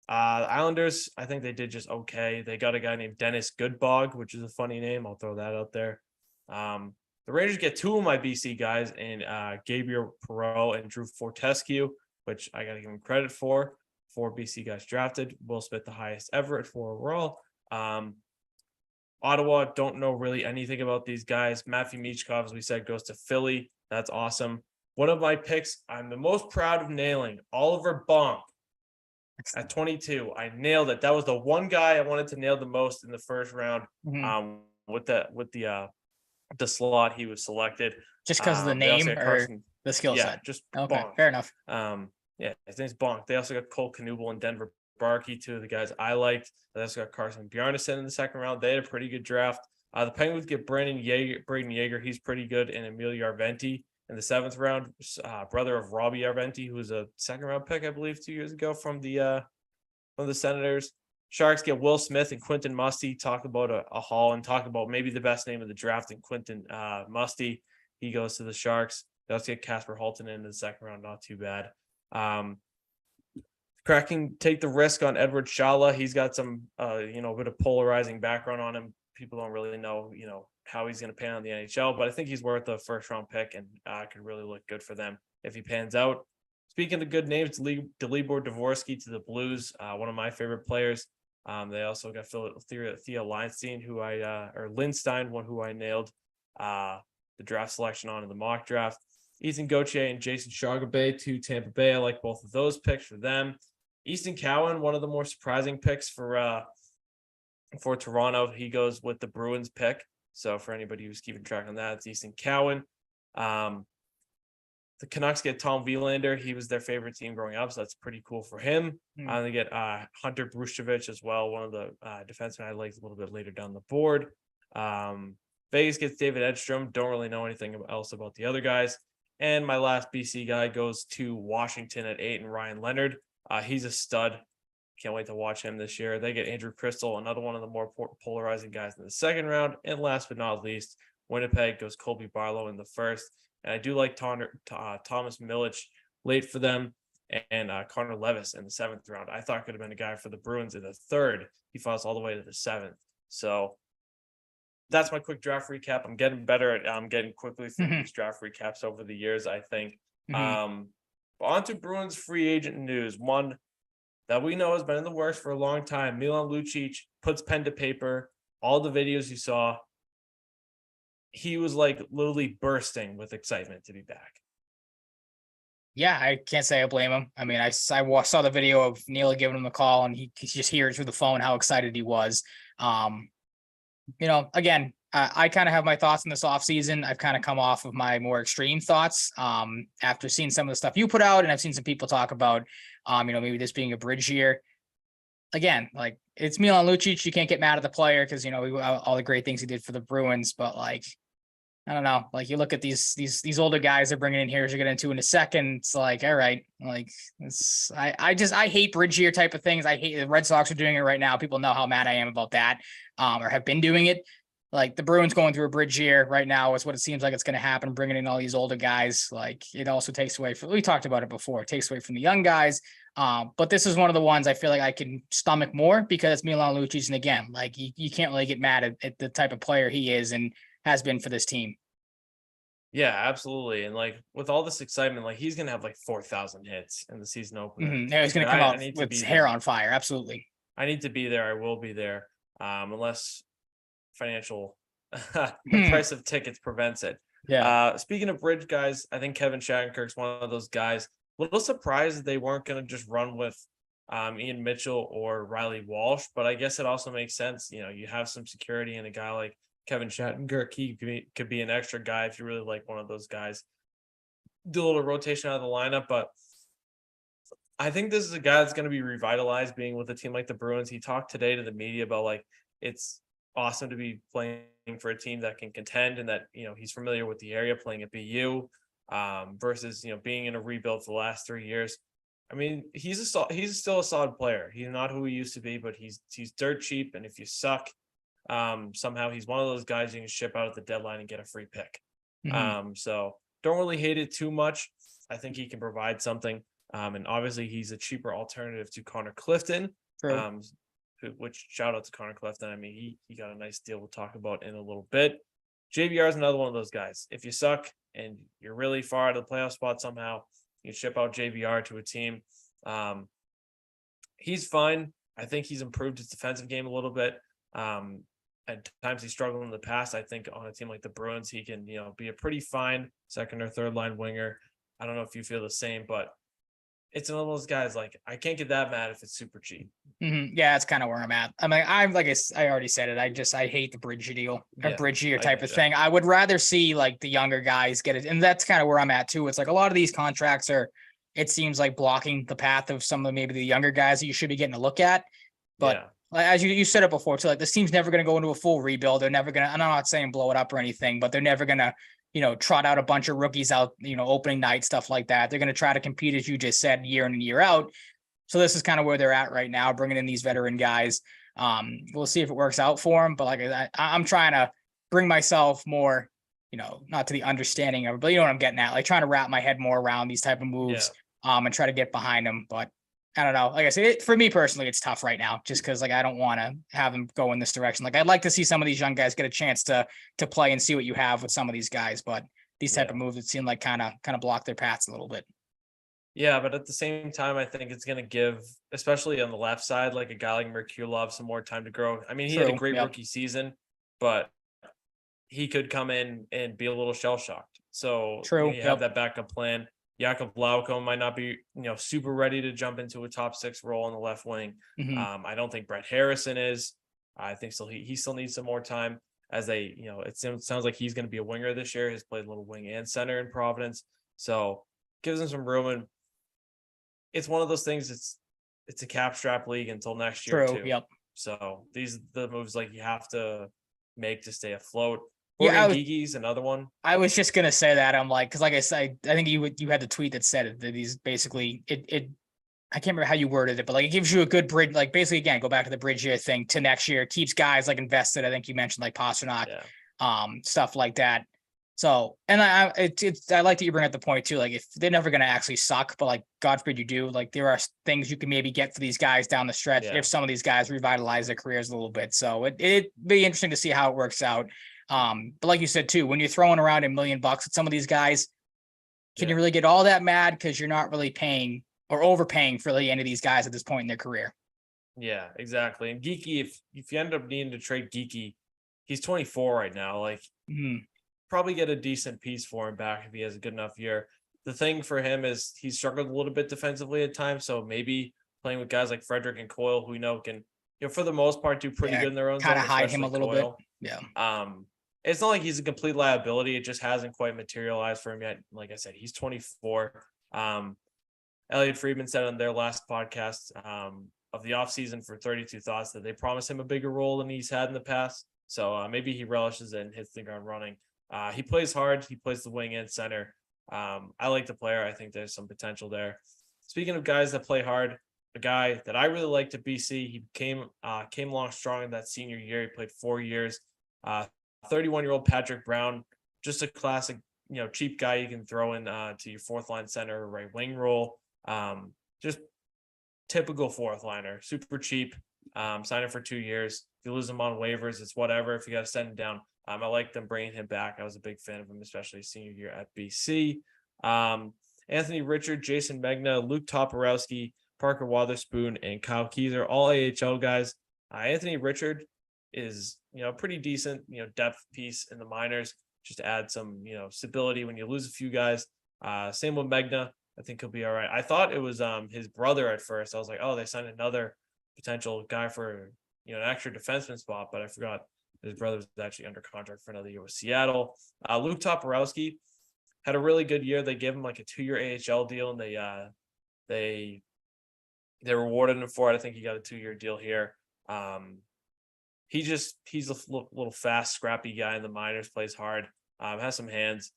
The Islanders, I think they did just okay. They got a guy named Dennis Goodbog, which is a funny name. I'll throw that out there. The Rangers get two of my BC guys in Gabriel Perreault and Drew Fortescue, which I got to give them credit for. 4 BC guys drafted. Will Smith, the highest ever at 4 overall. Ottawa, don't know really anything about these guys. Matthew Michkov, as we said, goes to Philly. That's awesome. One of my picks I'm the most proud of nailing, Oliver Bonk at 22. I nailed it. That was the one guy I wanted to nail the most in the first round. With the slot he was selected. Just because of the name or the skill set? Yeah, just okay, Bonk. Fair enough. His name's Bonk. They also got Cole Knuble and Denver Barkey, two of the guys I liked. They also got Carson Bjarnason in the second round. They had a pretty good draft. The Penguins get Braden Yeager. He's pretty good. And Emilio Arventi in the 7th round, brother of Robbie Arventi, who was a second round pick, I believe, 2 years ago from the Senators. Sharks get Will Smith and Quentin Musty. Talk about a haul and talk about maybe the best name of the draft in Quentin Musty. He goes to the Sharks. They also get Casper Halton in the second round. Not too bad. Kraken take the risk on Edward Shala. He's got some, a bit of polarizing background on him. People don't really know, how he's going to pan on the NHL, but I think he's worth a first round pick and could really look good for them if he pans out. Speaking of good names, Dalibor Dvorsky to the Blues, one of my favorite players. They also got Thea Lindstein, Lindstein, one who I nailed the draft selection on in the mock draft. Ethan Gauthier and Jason Chagabay to Tampa Bay. I like both of those picks for them. Easton Cowan, one of the more surprising picks for Toronto. He goes with the Bruins pick. So for anybody who's keeping track on that, it's Easton Cowan. The Canucks get Tom Wielander. He was their favorite team growing up, so that's pretty cool for him. They get Hunter Brushevich as well, one of the defensemen I liked a little bit later down the board. Vegas gets David Edstrom. Don't really know anything else about the other guys. And my last BC guy goes to Washington at 8, and Ryan Leonard. He's a stud. Can't wait to watch him this year. They get Andrew Crystal, another one of the more polarizing guys in the second round. And last but not least, Winnipeg goes Colby Barlow in the first. And I do like Thomas Milic late for them, and Connor Levis in the 7th round. I thought could have been a guy for the Bruins in the 3rd. He falls all the way to the 7th. So that's my quick draft recap. I'm getting better at getting quickly through these draft recaps over the years, I think. On to Bruins free agent news. One that we know has been in the works for a long time. Milan Lucic puts pen to paper. All the videos you saw, he was like literally bursting with excitement to be back. Yeah, I can't say I blame him. I mean, I saw the video of Neil giving him the call, and he could just hear it through the phone how excited he was. Again, I kind of have my thoughts in this offseason. I've kind of come off of my more extreme thoughts after seeing some of the stuff you put out, and I've seen some people talk about, maybe this being a bridge year. Again, like, it's Milan Lucic. You can't get mad at the player because, all the great things he did for the Bruins. But, like, I don't know. Like, you look at these older guys they're bringing in here, as you're getting into in a second. It's like, all right, like, I hate bridge year type of things. I hate the Red Sox are doing it right now. People know how mad I am about that, or have been doing it. Like, the Bruins going through a bridge year right now is what it seems like it's going to happen, bringing in all these older guys. Like, it also takes away we talked about it before. It takes away from the young guys. But this is one of the ones I feel like I can stomach more because it's Milan Lucic. And again, like, you can't really get mad at the type of player he is and has been for this team. Yeah, absolutely. And like, with all this excitement, like, he's going to have like 4,000 hits in the season opener. Yeah, he's going to come out with his hair on fire. Absolutely. I need to be there. I will be there. unless financial the price of tickets prevents it. Yeah. Speaking of bridge guys, I think Kevin Shattenkirk's one of those guys. A little surprised they weren't going to just run with Ian Mitchell or Riley Walsh, but I guess it also makes sense. You know, you have some security in a guy like Kevin Shattenkirk. He could be an extra guy if you really like one of those guys. Do a little rotation out of the lineup, but I think this is a guy that's going to be revitalized being with a team like the Bruins. He talked today to the media about like it's awesome to be playing for a team that can contend and that, you know, he's familiar with the area playing at BU versus, you know, being in a rebuild for the last 3 years. I mean, he's still a solid player. He's not who he used to be, but he's dirt cheap. And if you suck, somehow he's one of those guys you can ship out at the deadline and get a free pick. So don't really hate it too much. I think he can provide something. And obviously he's a cheaper alternative to Connor Clifton. Which shout out to Connor Clifton. I mean, he got a nice deal we'll talk about in a little bit. JVR is another one of those guys. If you suck and you're really far out of the playoff spot somehow, you ship out JVR to a team. He's fine. I think he's improved his defensive game a little bit. At times he struggled in the past. I think on a team like the Bruins, he can, you know, be a pretty fine second or third line winger. I don't know if you feel the same, but it's one of those guys like I can't get that mad if it's super cheap. Yeah, that's kind of where I'm at. I mean, I already said it. I hate the bridge deal or bridge year type of thing. I would rather see like the younger guys get it, and that's kind of where I'm at too. It's like a lot of these contracts are, it seems like blocking the path of some of maybe the younger guys that you should be getting a look at. But as you said it before too, like this team's never going to go into a full rebuild. They're never going to. I'm not saying blow it up or anything, but they're never going to, you know, trot out a bunch of rookies out, you know, opening night, stuff like that. They're going to try to compete, as you just said, year in and year out. So this is kind of where they're at right now, bringing in these veteran guys. We'll see if it works out for them. But like I'm trying to bring myself more, you know, not to the understanding of it, but you know what I'm getting at, like trying to wrap my head more around these type of moves and try to get behind them. But I don't know. Like I said, for me personally, it's tough right now just because like I don't want to have them go in this direction. Like I'd like to see some of these young guys get a chance to play and see what you have with some of these guys. But these type of moves, it seem like kind of block their paths a little bit. Yeah, but at the same time, I think it's going to give, especially on the left side, like a guy like Merkulov some more time to grow. I mean, he had a great rookie season, but he could come in and be a little shell-shocked. So you have that backup plan. Jakub Lauko might not be, you know, super ready to jump into a top 6 role on the left wing. I don't think Brett Harrison is. I think he still needs some more time as they, you know, it sounds like he's going to be a winger this year. He's played a little wing and center in Providence. So gives him some room, and it's one of those things. It's a cap strap league until next year too. So these are the moves like you have to make to stay afloat. Geeky's another one. I was just gonna say that. I'm like, because like I said, I think you had the tweet that said it, that he's basically it. I can't remember how you worded it, but like it gives you a good bridge. Like basically, again, go back to the bridge year thing to next year. Keeps guys like invested. I think you mentioned like Pasternak, stuff like that. So, and I like that you bring up the point too. Like if they're never going to actually suck, but like God forbid you do, like there are things you can maybe get for these guys down the stretch if some of these guys revitalize their careers a little bit. So it'd be interesting to see how it works out. But like you said too, when you're throwing around $1 million at some of these guys, can you really get all that mad because you're not really paying or overpaying for the end of these guys at this point in their career? Yeah, exactly. And Geeky, if you end up needing to trade Geeky, he's 24 right now. Like probably get a decent piece for him back if he has a good enough year. The thing for him is he's struggled a little bit defensively at times. So maybe playing with guys like Frederick and Coyle, who we know can, you know, for the most part, do pretty good in their own kind of hide him a little bit. It's not like he's a complete liability. It just hasn't quite materialized for him yet. Like I said, he's 24. Elliot Friedman said on their last podcast of the offseason for 32 Thoughts that they promised him a bigger role than he's had in the past. So maybe he relishes it and hits the ground running. He plays hard. He plays the wing and center. I like the player. I think there's some potential there. Speaking of guys that play hard, a guy that I really liked at BC, he came along strong in that senior year. He played 4 years. 31-year-old Patrick Brown, just a classic, you know, cheap guy you can throw in to your fourth line center or right wing role. Just typical fourth liner, super cheap. Sign him for 2 years. If you lose him on waivers, it's whatever. If you got to send him down, I like them bringing him back. I was a big fan of him, especially senior year at BC. Anthony Richard, Jason Megna, Luke Toporowski, Parker Wotherspoon, and Kyle Keyser, all AHL guys. Anthony Richard, is, pretty decent, depth piece in the minors, just to add some, stability when you lose a few guys. Same with Megna. I think he'll be all right. I thought it was his brother at first. I was like, oh, they signed another potential guy for, an extra defenseman spot, but I forgot his brother was actually under contract for another year with Seattle. Luke Toporowski had a really good year. They gave him like a 2-year AHL deal, and they rewarded him for it. I think he got a 2-year deal here. He's a little fast, scrappy guy in the minors, plays hard, has some hands,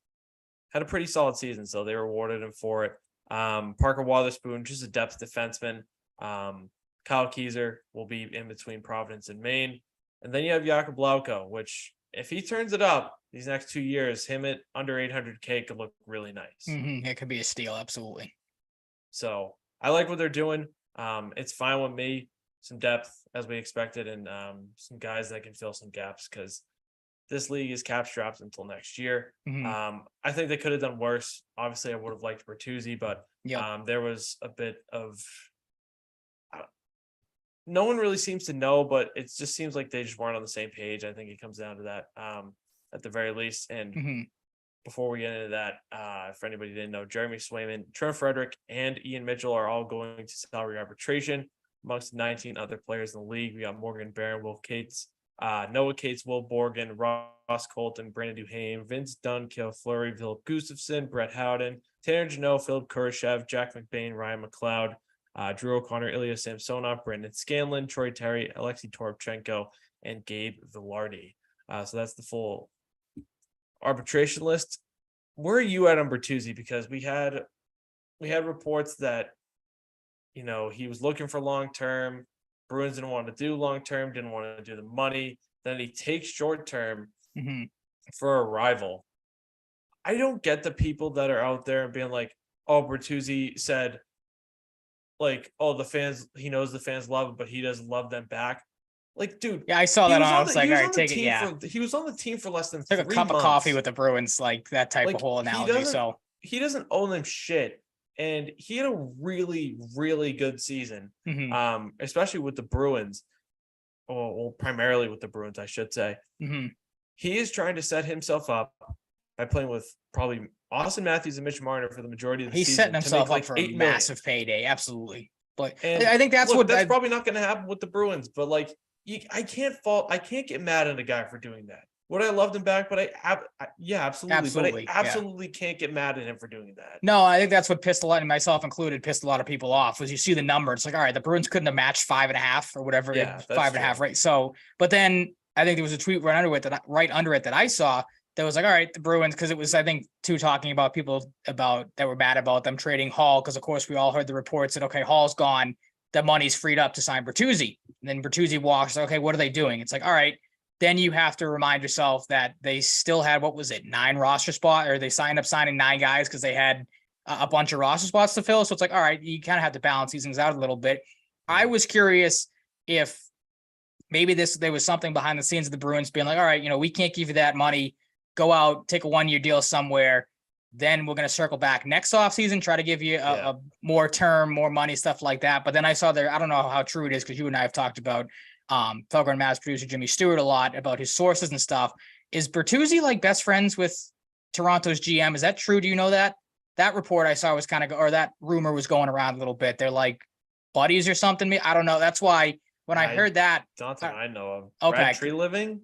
had a pretty solid season, so they rewarded him for it. Parker Wotherspoon, just a depth defenseman. Kyle Keyser will be in between Providence and Maine. And then you have Jakub Lauko, which if he turns it up these next 2 years, him at under 800K could look really nice. It could be a steal, absolutely. So I like what they're doing. It's fine with me. Some depth as we expected, and some guys that can fill some gaps, because this league is cap strapped until next year. I think they could have done worse. Obviously, I would have liked Bertuzzi, but there was a bit of no one really seems to know, but it just seems like they just weren't on the same page. I think it comes down to that at the very least. And before we get into that, for anybody who didn't know, Jeremy Swayman, Trent Frederick, and Ian Mitchell are all going to salary arbitration amongst 19 other players in the league. We got Morgan Barron, Will Cates, Noah Cates, Will Borgen, Ross Colton, Brandon Duhaime, Vince Dunn, Kale Fleury, Philip Gustafson, Brett Howden, Tanner Janot, Philip Kurashev, Jack McBain, Ryan McLeod, Drew O'Connor, Ilya Samsonov, Brandon Scanlon, Troy Terry, Alexei Toropchenko, and Gabe Vilardi. So that's the full arbitration list. Where are you at on Bertuzzi? Because we had reports that, he was looking for long-term. Bruins didn't want to do long-term, didn't want to do the money. Then he takes short-term for a rival. I don't get the people that are out there and being like, oh, Bertuzzi said, like, oh, the fans, he knows the fans love him, but he doesn't love them back. Like, dude. Yeah, I saw that. I was like, all right, take it. Yeah. He was on the team for less than took 3 a cup months. of coffee with the Bruins, like that type of whole analogy. So he doesn't owe them shit. And he had a really, really good season, especially with the Bruins. Well, primarily with the Bruins, I should say. He is trying to set himself up by playing with probably Austin Matthews and Mitch Marner for the majority of the season. He's setting himself up for a massive payday. Absolutely. But I think that's probably not going to happen with the Bruins. But like, I can't get mad at a guy for doing that. Would I love him back? But absolutely. But I absolutely can't get mad at him for doing that. No, I think that's what pissed a lot, and myself included, pissed a lot of people off. Was you see the number, it's like, all right, the Bruins couldn't have matched 5.5 or whatever, 5.5, right? So, but then I think there was a tweet right under it that I saw that was like, all right, the Bruins, because it was, I think, talking about people that were mad about them trading Hall, because of course we all heard the reports that, okay, Hall's gone, the money's freed up to sign Bertuzzi. And then Bertuzzi walks, okay, what are they doing? It's like, all right, then you have to remind yourself that they still had, 9 roster spots, or they signed up signing 9 guys because they had a bunch of roster spots to fill. So it's like, all right, you kind of have to balance these things out a little bit. I was curious if maybe there was something behind the scenes of the Bruins being like, all right, we can't give you that money. Go out, take a 1-year deal somewhere. Then we're going to circle back next offseason, try to give you a more term, more money, stuff like that. But then I saw I don't know how true it is, because you and I have talked about Felger and Mavs producer Jimmy Stewart a lot about his sources and stuff. Is Bertuzzi like best friends with Toronto's GM? Is that true? Do you know that? That report I saw was or that rumor was going around a little bit. They're like buddies or something. I don't know. That's why when I heard that. Something I know of. Okay. Brad Tree Living?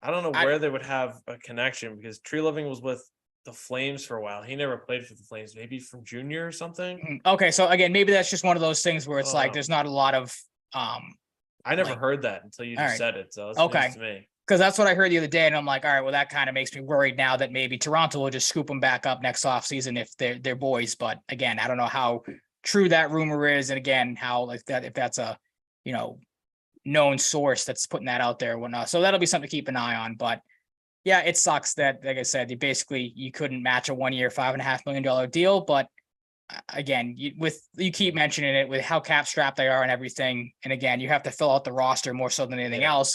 I don't know where they would have a connection, because Tree Living was with the Flames for a while. He never played for the Flames, maybe from junior or something. Okay. So again, maybe that's just one of those things where it's like, there's not a lot of, I never heard that until you just said it. So it's news to me. Because that's what I heard the other day, and I'm like, all right, well, that kind of makes me worried now that maybe Toronto will just scoop them back up next offseason if they're boys. But again, I don't know how true that rumor is, and again, how like that, if that's a known source that's putting that out there or whatnot. So that'll be something to keep an eye on. But yeah, it sucks that, like I said, you couldn't match a 1-year, $5.5 million deal. But again, you keep mentioning it with how cap strapped they are and everything. And again, you have to fill out the roster more so than anything else.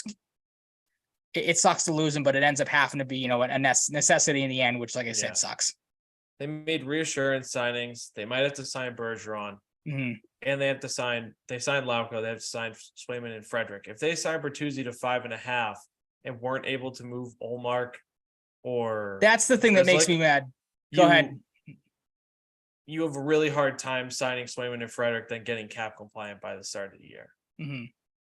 It sucks to lose them, but it ends up having to be, a necessity in the end, which, like I said, sucks. They made reassurance signings. They might have to sign Bergeron. and they signed Lauko, they have to sign Swayman and Frederick. If they sign Bertuzzi to 5.5 and weren't able to move Olmark or that's the thing that makes me mad. Go ahead. You have a really hard time signing Swayman and Frederick than getting cap compliant by the start of the year. Mm-hmm.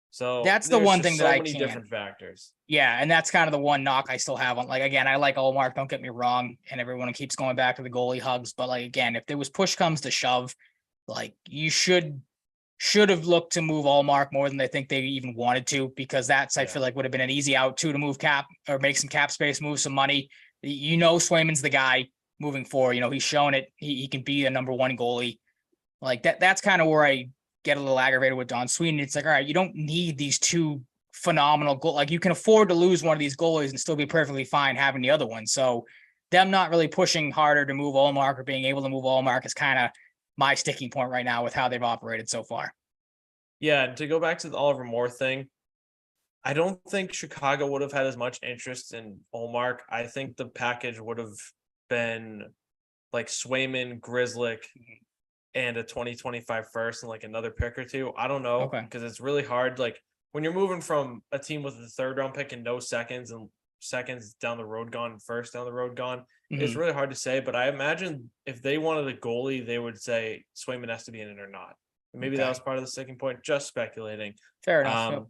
So that's the one thing that I can't. Different factors. Yeah, and that's kind of the one knock I still have on. Like, again, I like Olmark, don't get me wrong, and everyone keeps going back to the goalie hugs. But like, again, if there was push comes to shove, like you should have looked to move Olmark more than they think they even wanted to, because I feel like would have been an easy out too, to move cap or make some cap space, move some money. Swayman's the guy moving forward. He's shown it. He can be a number one goalie. Like that's kind of where I get a little aggravated with Don Sweeney. It's like, all right, you don't need these two phenomenal goal. Like you can afford to lose one of these goalies and still be perfectly fine having the other one. So them not really pushing harder to move Olmark or being able to move Olmark is kind of my sticking point right now with how they've operated so far. Yeah, to go back to the Oliver Moore thing, I don't think Chicago would have had as much interest in Olmark. I think the package would have been like Swayman, Grzelcyk, and a 2025 first and like another pick or two. I don't know, because it's really hard. Like when you're moving from a team with a 3rd round pick and no seconds, and seconds down the road gone and first down the road gone, it's really hard to say. But I imagine if they wanted a goalie, they would say Swayman has to be in it or not. Maybe that was part of the sticking point. Just speculating. Fair enough. Yep.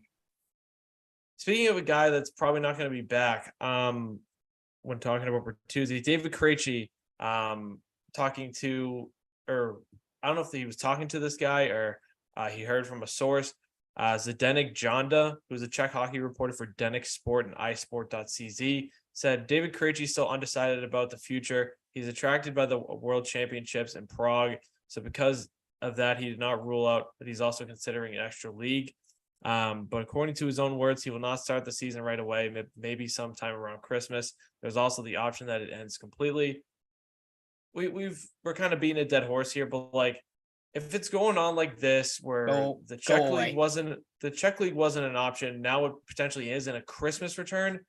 Speaking of a guy that's probably not going to be back, when talking about Bertuzzi, David Krejci, talking to, or I don't know if he was talking to this guy or he heard from a source. Zdeněk Janda, who's a Czech hockey reporter for Denik Sport and iSport.cz, said David Krejci is still undecided about the future. He's attracted by the World Championships in Prague, so because of that, he did not rule out that he's also considering an extra league. But according to his own words, he will not start the season right away, maybe sometime around Christmas. There's also the option that it ends completely. We're kind of beating a dead horse here, but like if it's going on like this, where the Czech league wasn't an option, now it potentially is, in a Christmas return,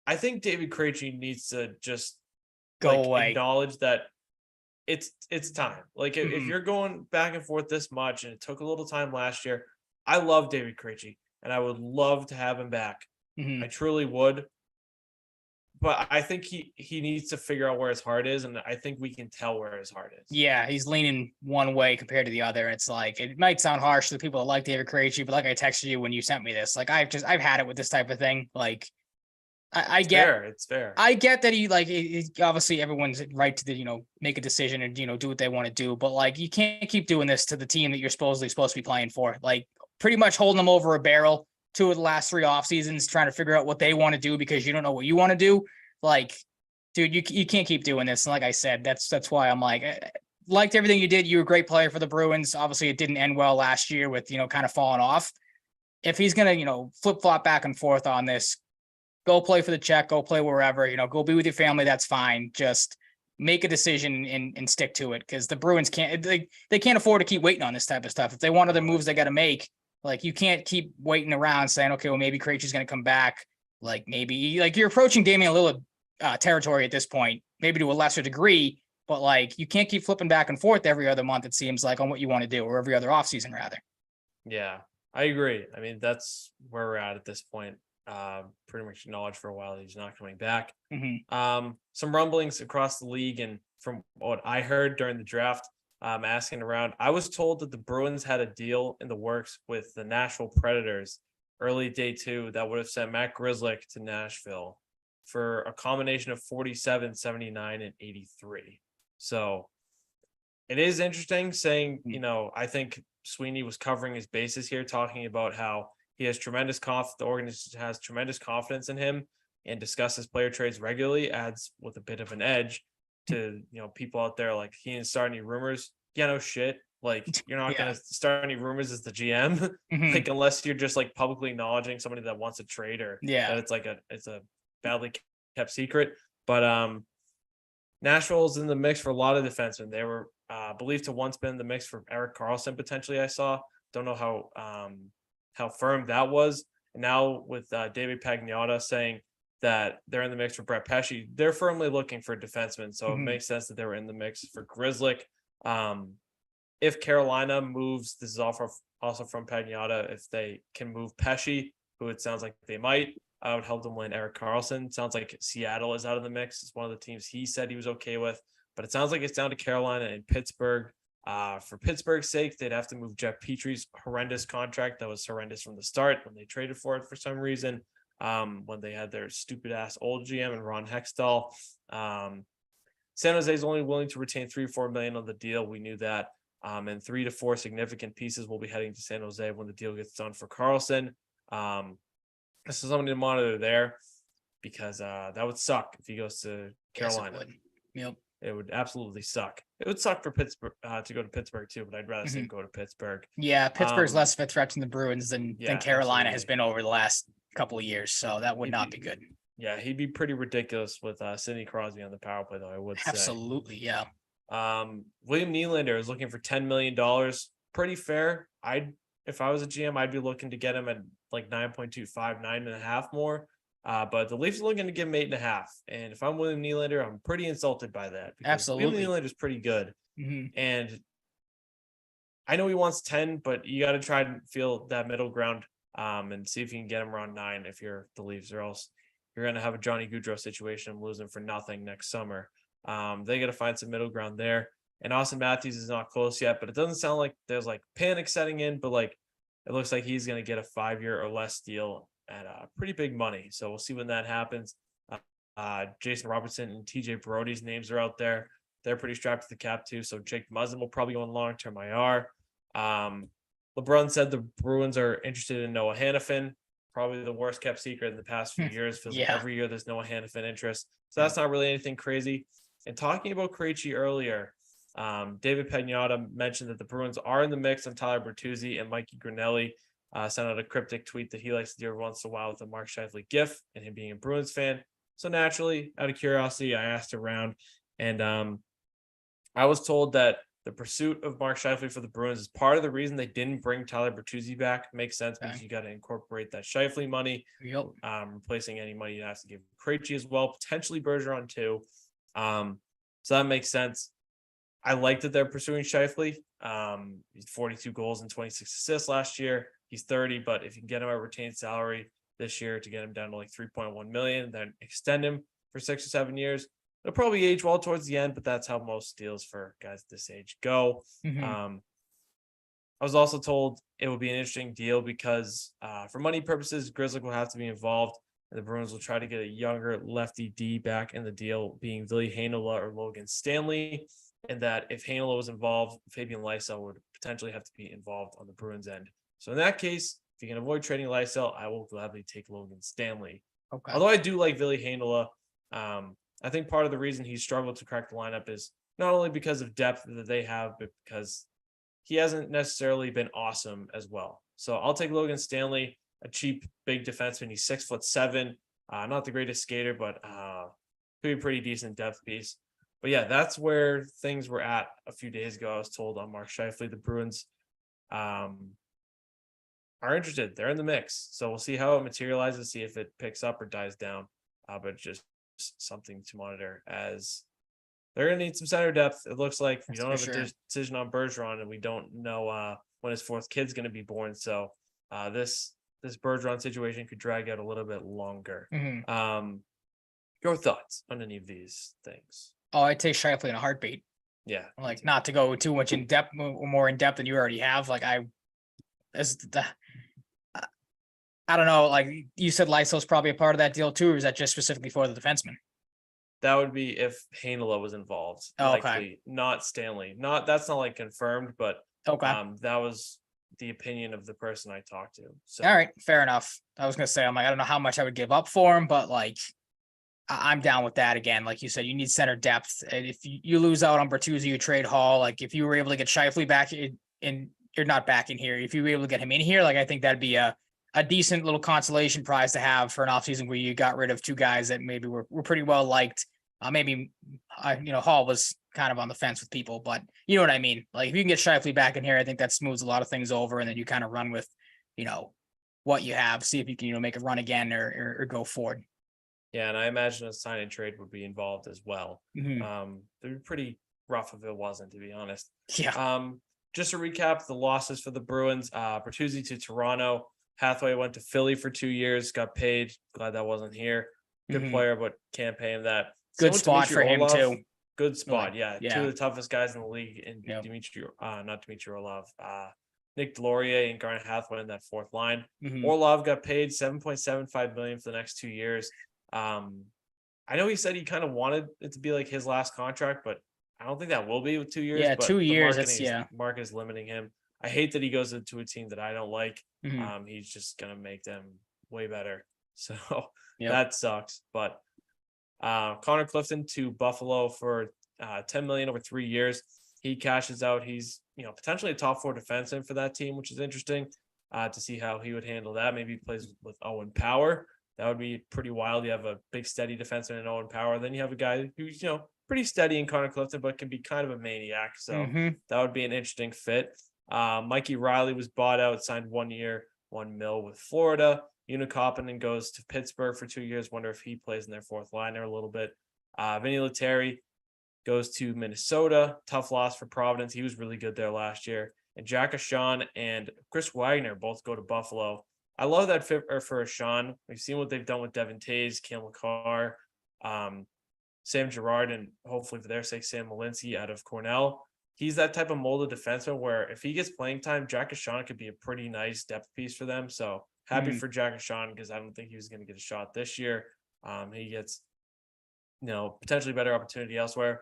I think David Krejci needs to just acknowledge that it's time. Like if you're going back and forth this much, and it took a little time last year, I love David Krejci and I would love to have him back. I truly would. But I think he needs to figure out where his heart is, and I think we can tell where his heart is. Yeah, he's leaning one way compared to the other. It's like, it might sound harsh to the people that like David Krejci, but like I texted you when you sent me this, like I've had it with this type of thing. Like it's fair. I get that he obviously everyone's right to make a decision and do what they want to do, but like you can't keep doing this to the team that you're supposed to be playing for. Like pretty much holding them over a barrel 2 of the last 3 off seasons, trying to figure out what they want to do because you don't know what you want to do. Like, dude, you can't keep doing this. And like I said, that's why I'm like, liked everything you did. You were a great player for the Bruins. Obviously, it didn't end well last year with kind of falling off. If he's gonna flip flop back and forth on this, go play for the Czech, go play wherever. Go be with your family. That's fine. Just make a decision and stick to it, because the Bruins they can't afford to keep waiting on this type of stuff. If they want other moves, they got to make. Like, you can't keep waiting around saying, okay, well, maybe Krejci's going to come back. Like, maybe you're approaching Damian Lillard territory at this point, maybe to a lesser degree, but like you can't keep flipping back and forth every other month, it seems like, on what you want to do, or every other offseason rather. Yeah, I agree. I mean, that's where we're at this point. Pretty much acknowledged for a while he's not coming back. Some rumblings across the league, and from what I heard during the draft, asking around, I was told that the Bruins had a deal in the works with the Nashville Predators early day 2 that would have sent Matt Grzelcyk to Nashville for a combination of 47, 79, and 83. So it is interesting saying, I think Sweeney was covering his bases here, talking about how he has tremendous confidence, the organization has tremendous confidence in him, and discusses player trades regularly, adds with a bit of an edge to, people out there like, he didn't start any rumors. Yeah, no shit. Like, you're not going to start any rumors as the GM, like, unless you're just like publicly acknowledging somebody that wants a trade, or that it's a badly kept secret. But Nashville's in the mix for a lot of defensemen. They were believed to once been in the mix for Erik Karlsson, potentially. I saw. Don't know how firm that was. And now with David Pagnotta saying that they're in the mix for Brett Pesce, they're firmly looking for defensemen. So it makes sense that they were in the mix for Grzelcyk. if Carolina moves, this is also from Pagnotta, if they can move Pesci, who it sounds like they might, I would help them land Erik Karlsson. Sounds like Seattle is out of the mix. It's one of the teams he said he was okay with, but it sounds like it's down to Carolina and Pittsburgh. For Pittsburgh's sake, they'd have to move Jeff Petry's horrendous contract. That was horrendous from the start when they traded for it for some reason. When they had their stupid ass old GM and Ron Hextall. San Jose is only willing to retain $3-4 million on the deal. We knew that. And 3 to 4 significant pieces will be heading to San Jose when the deal gets done for Karlsson. This is something to monitor there because that would suck if he goes to Carolina. Yes, it would. Yep. It would absolutely suck. It would suck for Pittsburgh to go to Pittsburgh too, but I'd rather see him go to Pittsburgh. Yeah, Pittsburgh's less of a threat to the Bruins than Carolina has been over the last couple of years, so that would not be good. Yeah, he'd be pretty ridiculous with Sidney Crosby on the power play, though, I would say. Absolutely, yeah. William Nylander is looking for $10 million. Pretty fair. If I was a GM, I'd be looking to get him at like 9.25, 9.5 more. But the Leafs are looking to give him 8.5. And if I'm William Nylander, I'm pretty insulted by that. Absolutely. William Nylander is pretty good. And I know he wants 10, but you got to try and feel that middle ground and see if you can get him around 9 if you're the Leafs, or else you're going to have a Johnny Gaudreau situation, losing for nothing next summer. They got to find some middle ground there. And Austin Matthews is not close yet, but it doesn't sound like there's like panic setting in, but like it looks like he's going to get a 5-year or less deal at pretty big money. So we'll see when that happens. Jason Robertson and TJ Brody's names are out there. They're pretty strapped to the cap too. So Jake Muzzin will probably go on long-term IR. LeBron said the Bruins are interested in Noah Hannafin, probably the worst kept secret in the past few years. Feels like every year there's Noah Hannafin interest. So that's not really anything crazy. And talking about Krejci earlier, David Pagnotta mentioned that the Bruins are in the mix on Tyler Bertuzzi, and Mikey Grinelli sent out a cryptic tweet that he likes to do every once in a while with a Mark Scheifele gif, and him being a Bruins fan. So naturally, out of curiosity, I asked around, and I was told that the pursuit of Mark Scheifele for the Bruins is part of the reason they didn't bring Tyler Bertuzzi back. Makes sense because you got to incorporate that Scheifele money, replacing any money you have to give Krejci as well, potentially Bergeron too. So that makes sense. I like that they're pursuing Scheifele. 42 goals and 26 assists last year. He's 30, but if you can get him a retained salary this year to get him down to like 3.1 million, then extend him for 6 or 7 years, it'll probably age well towards the end, but that's how most deals for guys this age go. I was also told it would be an interesting deal because for money purposes, Grizzly will have to be involved, and the Bruins will try to get a younger lefty D back in the deal, being Ville Heinola or Logan Stanley. And that if Heinola was involved, Fabian Lysell would potentially have to be involved on the Bruins end. So in that case, if you can avoid trading Lysell, I will gladly take Logan Stanley. Okay. Although I do like Ville Heinola, I think part of the reason he struggled to crack the lineup is not only because of depth that they have, but because he hasn't necessarily been awesome as well. So I'll take Logan Stanley, a cheap, big defenseman. He's 6'7", not the greatest skater, but could be a pretty decent depth piece. But yeah, that's where things were at a few days ago. I was told on Mark Scheifele, the Bruins are interested. They're in the mix. So we'll see how it materializes, see if it picks up or dies down. But just something to monitor, as they're going to need some center depth. It looks like we don't have a decision on Bergeron, and we don't know when his 4th kid's going to be born. So this Bergeron situation could drag out a little bit longer. Your thoughts on any of these things? Oh, I'd take Scheifele in a heartbeat. Yeah. Like, not to go too much in depth, more in depth than you already have. Like, I don't know. Like you said, Lysell's probably a part of that deal too, or is that just specifically for the defenseman? That would be if Heinola was involved. Likely, not Stanley. That's not like confirmed, but that was the opinion of the person I talked to. So all right, fair enough. I was gonna say, I'm like, I don't know how much I would give up for him, but like, I'm down with that. Again, like you said, you need center depth. And if you lose out on Bertuzzi, you trade Hall. Like if you were able to get Scheifele back in, you're not back in here. If you were able to get him in here, like I think that'd be a decent little consolation prize to have for an offseason where you got rid of 2 guys that maybe were pretty well liked. Hall was kind of on the fence with people, but you know what I mean? Like if you can get Scheifele back in here, I think that smooths a lot of things over, and then you kind of run with, what you have, see if you can, make a run again or go forward. Yeah, and I imagine a sign and trade would be involved as well. It'd be pretty rough if it wasn't, to be honest. Yeah. just to recap the losses for the Bruins, Bertuzzi to Toronto. Hathaway went to Philly for 2 years, got paid. Glad that wasn't here. Good player, but can't pay him that. Good spot for him too. Good spot, Like, yeah. yeah. Two of the toughest guys in the league, and not Dmitry Orlov, Nick Delorier and Garnet Hathaway in that fourth line. Orlov got paid $7.75 million for the next 2 years. I know he said he kind of wanted it to be like his last contract, but I don't think that will be with 2 years. Yeah, but 2 years. Market is limiting him. I hate that he goes into a team that I don't like. He's just gonna make them way better. So that sucks. But Connor Clifton to Buffalo for $10 million over 3 years. He cashes out. He's potentially a top 4 defenseman for that team, which is interesting to see how he would handle that. Maybe he plays with Owen Power. That would be pretty wild. You have a big steady defenseman in Owen Power. Then you have a guy who's pretty steady in Connor Clifton, but can be kind of a maniac. So that would be an interesting fit. Mikey Riley was bought out, signed 1 year, $1 million with Florida. Unikoppanen goes to Pittsburgh for 2 years. Wonder if he plays in their fourth line there a little bit. Vinny Lettieri goes to Minnesota. Tough loss for Providence. He was really good there last year. And Jack Ashawn and Chris Wagner both go to Buffalo. I love that fit for Ashawn. We've seen what they've done with Devin Taves, Cam LaCar, Sam Girard, and hopefully for their sake, Sam Malinsky out of Cornell. He's that type of molded defenseman where if he gets playing time, Jack Ashawn could be a pretty nice depth piece for them. So happy for Jack Ashawn because I don't think he was going to get a shot this year. He gets, potentially better opportunity elsewhere.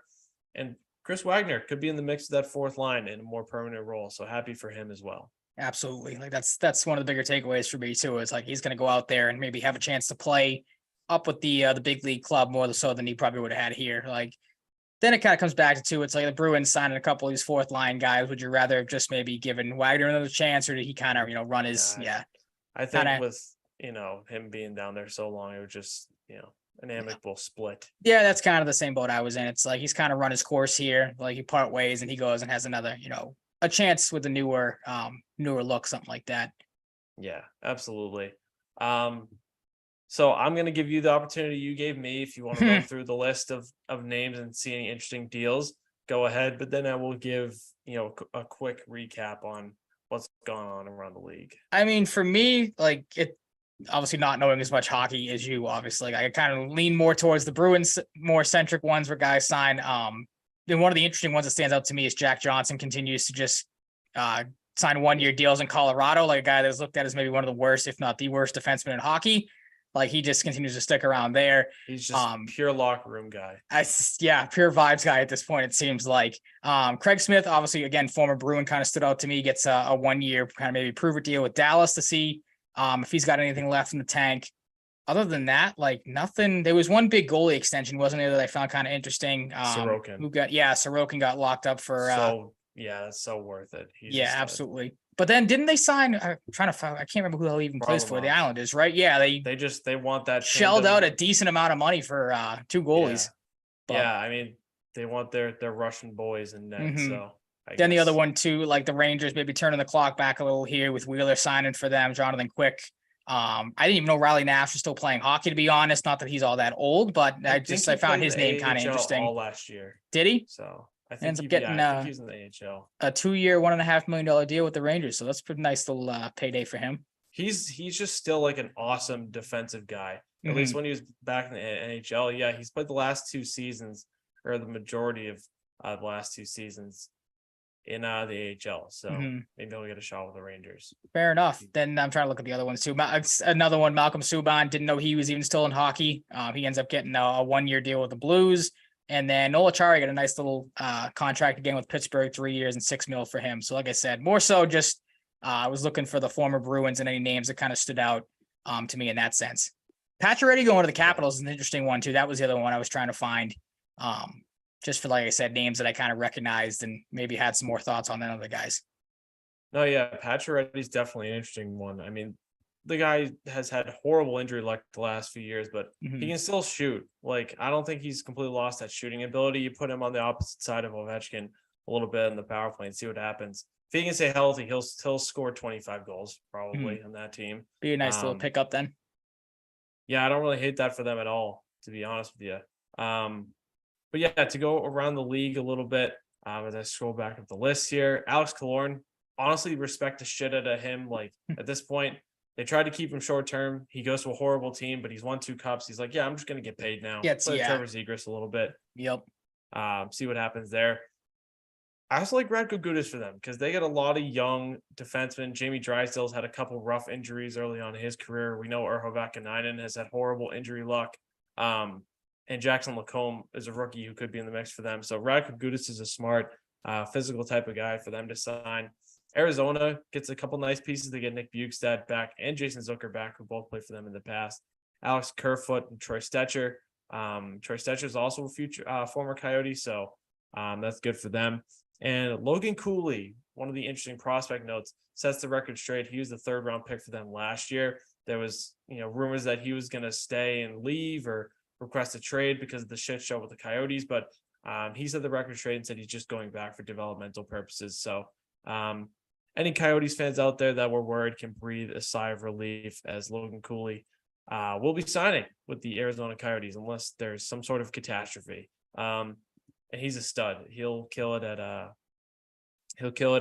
And Chris Wagner could be in the mix of that fourth line in a more permanent role. So happy for him as well. Absolutely. Like that's one of the bigger takeaways for me too. It's like he's going to go out there and maybe have a chance to play up with the big league club more so than he probably would have had here. Like then it kind of comes back to it's like the Bruins signing a couple of these fourth line guys. Would you rather have just maybe given Wagner another chance, or did he kind of run his I think with him being down there so long, it was just an amicable split. Yeah, that's kind of the same boat I was in. It's like he's kind of run his course here. Like he part ways and he goes and has another a chance with a newer look, something like that. Yeah, absolutely. So I'm going to give you the opportunity you gave me. If you want to run through the list of names and see any interesting deals, go ahead. But then I will give, a quick recap on what's gone on around the league. I mean, for me, like it obviously not knowing as much hockey as you, obviously, I kind of lean more towards the Bruins, more centric ones where guys sign. Then one of the interesting ones that stands out to me is Jack Johnson continues to just sign 1 year deals in Colorado, like a guy that's looked at as maybe one of the worst, if not the worst defenseman in hockey. Like he just continues to stick around there. He's just pure locker room guy. Pure vibes guy at this point, it seems like. Craig Smith, obviously, again, former Bruin, kind of stood out to me, gets a 1 year kind of maybe prove it deal with Dallas to see if he's got anything left in the tank. Other than that, like nothing. There was one big goalie extension, wasn't there, that I found kind of interesting. Sorokin. Sorokin got locked up for. That's so worth it. Absolutely. But then didn't they sign? I'm trying to find. I can't remember who the hell even plays for the Islanders, right? Yeah, they want that shelled out a decent amount of money for 2 goalies. Yeah, I mean they want their Russian boys in net. So then the other one too, like the Rangers maybe turning the clock back a little here with Wheeler signing for them, Jonathan Quick. I didn't even know Riley Nash was still playing hockey, to be honest. Not that he's all that old, but I found his name kind of interesting. All last year, did he? So I think ends up getting he's in the AHL. A 2 year, $1.5 million deal with the Rangers. So that's a pretty nice little payday for him. He's just still like an awesome defensive guy. At least when he was back in the NHL. Yeah, he's played the last 2 seasons, or the majority of the last 2 seasons in the AHL. So maybe he'll get a shot with the Rangers. Fair enough. Then I'm trying to look at the other ones too. Another one, Malcolm Subban, didn't know he was even still in hockey. He ends up getting a 1 year deal with the Blues. And then Nola Chari got a nice little contract again with Pittsburgh, 3 years and $6 million for him. So like I said, more so just I was looking for the former Bruins and any names that kind of stood out to me in that sense. Pacioretty going to the Capitals is an interesting one too. That was the other one I was trying to find. Just for, like I said, names that I kind of recognized and maybe had some more thoughts on than other guys. No, yeah, Pacioretty's definitely an interesting one. I mean, the guy has had horrible injury luck the last few years, but he can still shoot. Like, I don't think he's completely lost that shooting ability. You put him on the opposite side of Ovechkin a little bit in the power play and see what happens. If he can stay healthy, he'll score 25 goals probably on that team. Be a nice little pickup then. Yeah, I don't really hate that for them at all, to be honest with you. But yeah, to go around the league a little bit, As I scroll back up the list here, Alex Killorn, honestly, respect the shit out of him. Like at this point, they tried to keep him short term. He goes to a horrible team, but he's won 2 cups. He's like, yeah, I'm just going to get paid now. Play Trevor Zegras a little bit. Yep. See what happens there. I also like Radko Gudas for them because they get a lot of young defensemen. Jamie Drysdale's had a couple rough injuries early on in his career. We know Urho Vakanainen has had horrible injury luck. And Jackson Lacombe is a rookie who could be in the mix for them. So Radko Gudas is a smart, physical type of guy for them to sign. Arizona gets a couple nice pieces. They get Nick Bjugstad back and Jason Zucker back, who both played for them in the past. Alex Kerfoot and Troy Stetcher. Troy Stetcher is also a future former Coyote, so that's good for them. And Logan Cooley, one of the interesting prospect notes, sets the record straight. He was the 3rd round pick for them last year. There was, rumors that he was going to stay and leave or request a trade because of the shit show with the Coyotes, but he set the record straight and said he's just going back for developmental purposes. So any Coyotes fans out there that were worried can breathe a sigh of relief, as Logan Cooley will be signing with the Arizona Coyotes unless there's some sort of catastrophe. And he's a stud. He'll kill it at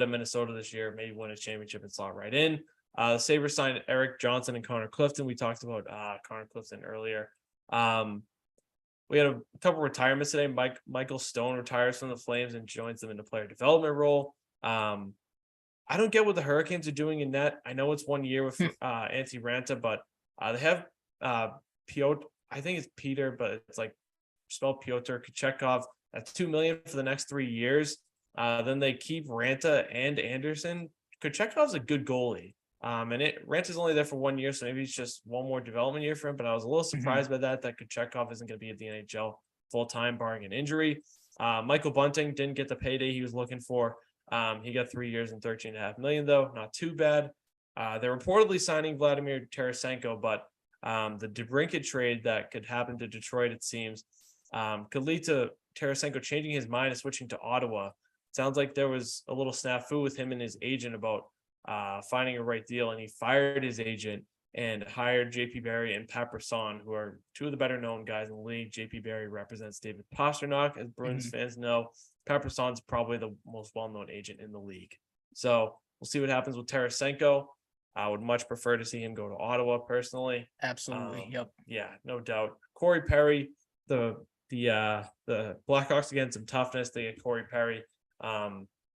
Minnesota this year, maybe win a championship and slot right in. The Sabres signed Eric Johnson and Connor Clifton. We talked about Connor Clifton earlier. We had a couple retirements today. Michael Stone retires from the Flames and joins them in the player development role. I don't get what the Hurricanes are doing in net. I know it's 1 year with Antti Ranta, but they have Piotr. I think it's Peter, but it's like spelled Piotr Kochetkov. That's $2 million for the next 3 years. Then they keep Ranta and Anderson. Kochetkov's a good goalie. Ranta's only there for 1 year, so maybe it's just one more development year for him. But I was a little surprised by that Kochetkov isn't going to be at the NHL full time, barring an injury. Michael Bunting didn't get the payday he was looking for. He got 3 years and $13.5 million, though. Not too bad. They're reportedly signing Vladimir Tarasenko, but the DeBrincat trade that could happen to Detroit, it seems, could lead to Tarasenko changing his mind and switching to Ottawa. Sounds like there was a little snafu with him and his agent about finding a right deal, and he fired his agent and hired JP Barry and Pat Brisson, who are 2 of the better known guys in the league. JP Barry represents David Pastrnak, as Bruins fans know. Pat Brisson's probably the most well-known agent in the league. So we'll see what happens with Tarasenko. I would much prefer to see him go to Ottawa personally. Absolutely. Yep. Yeah, no doubt. Corey Perry, the Blackhawks again, some toughness. They get Corey Perry.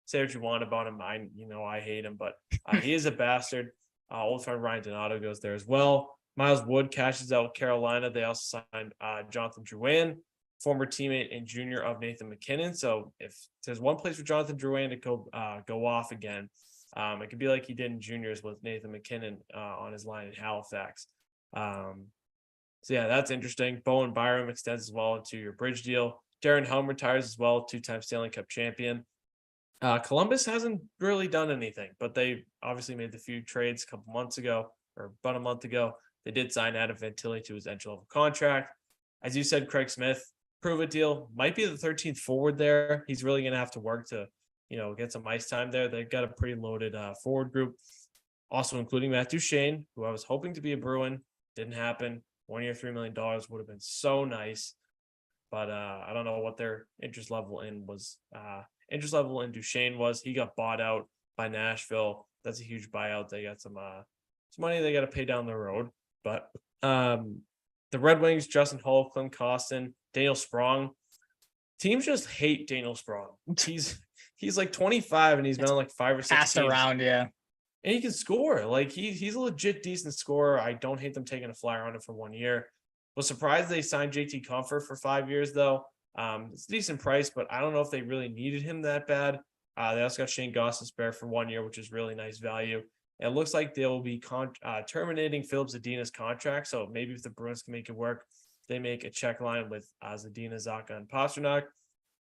Say what you want about him. I hate him, but he is a bastard. Old friend Ryan Donato goes there as well. Miles Wood cashes out with Carolina. They also signed Jonathan Drouin, former teammate and junior of Nathan McKinnon. So if there's one place for Jonathan Drouin to go off again, it could be like he did in juniors with Nathan McKinnon on his line in Halifax. So yeah, that's interesting. Bowen Byram extends as well into your bridge deal. Darren Helm retires as well, 2-time Stanley Cup champion. Columbus hasn't really done anything, but they obviously made the few trades a couple months ago, or about a month ago. They did sign Adam Fantilli to his entry-level contract. As you said, Craig Smith, prove-it deal. Might be the 13th forward there. He's really going to have to work to, get some ice time there. They've got a pretty loaded forward group, also including Matt Duchene, who I was hoping to be a Bruin. Didn't happen. 1 year, $3 million would have been so nice. But I don't know what their interest level in Duchene was. He got bought out by Nashville. That's a huge buyout. They got some money they got to pay down the road. But the Red Wings, Justin Hull, Clint Costin, Daniel Sprong. Teams just hate Daniel Sprong. He's like 25 and he's been on like 5 or 6 passed teams. Around, yeah. And he can score. Like he's a legit decent scorer. I don't hate them taking a flyer on it for 1 year. Was surprised they signed JT Comfort for 5 years though. It's a decent price, but I don't know if they really needed him that bad. They also got Shane Gostisbehere for 1 year, which is really nice value. And it looks like they will be terminating Philip Zadina's contract. So maybe if the Bruins can make it work, they make a check line with Zadina, Zacha, and Pastrnak.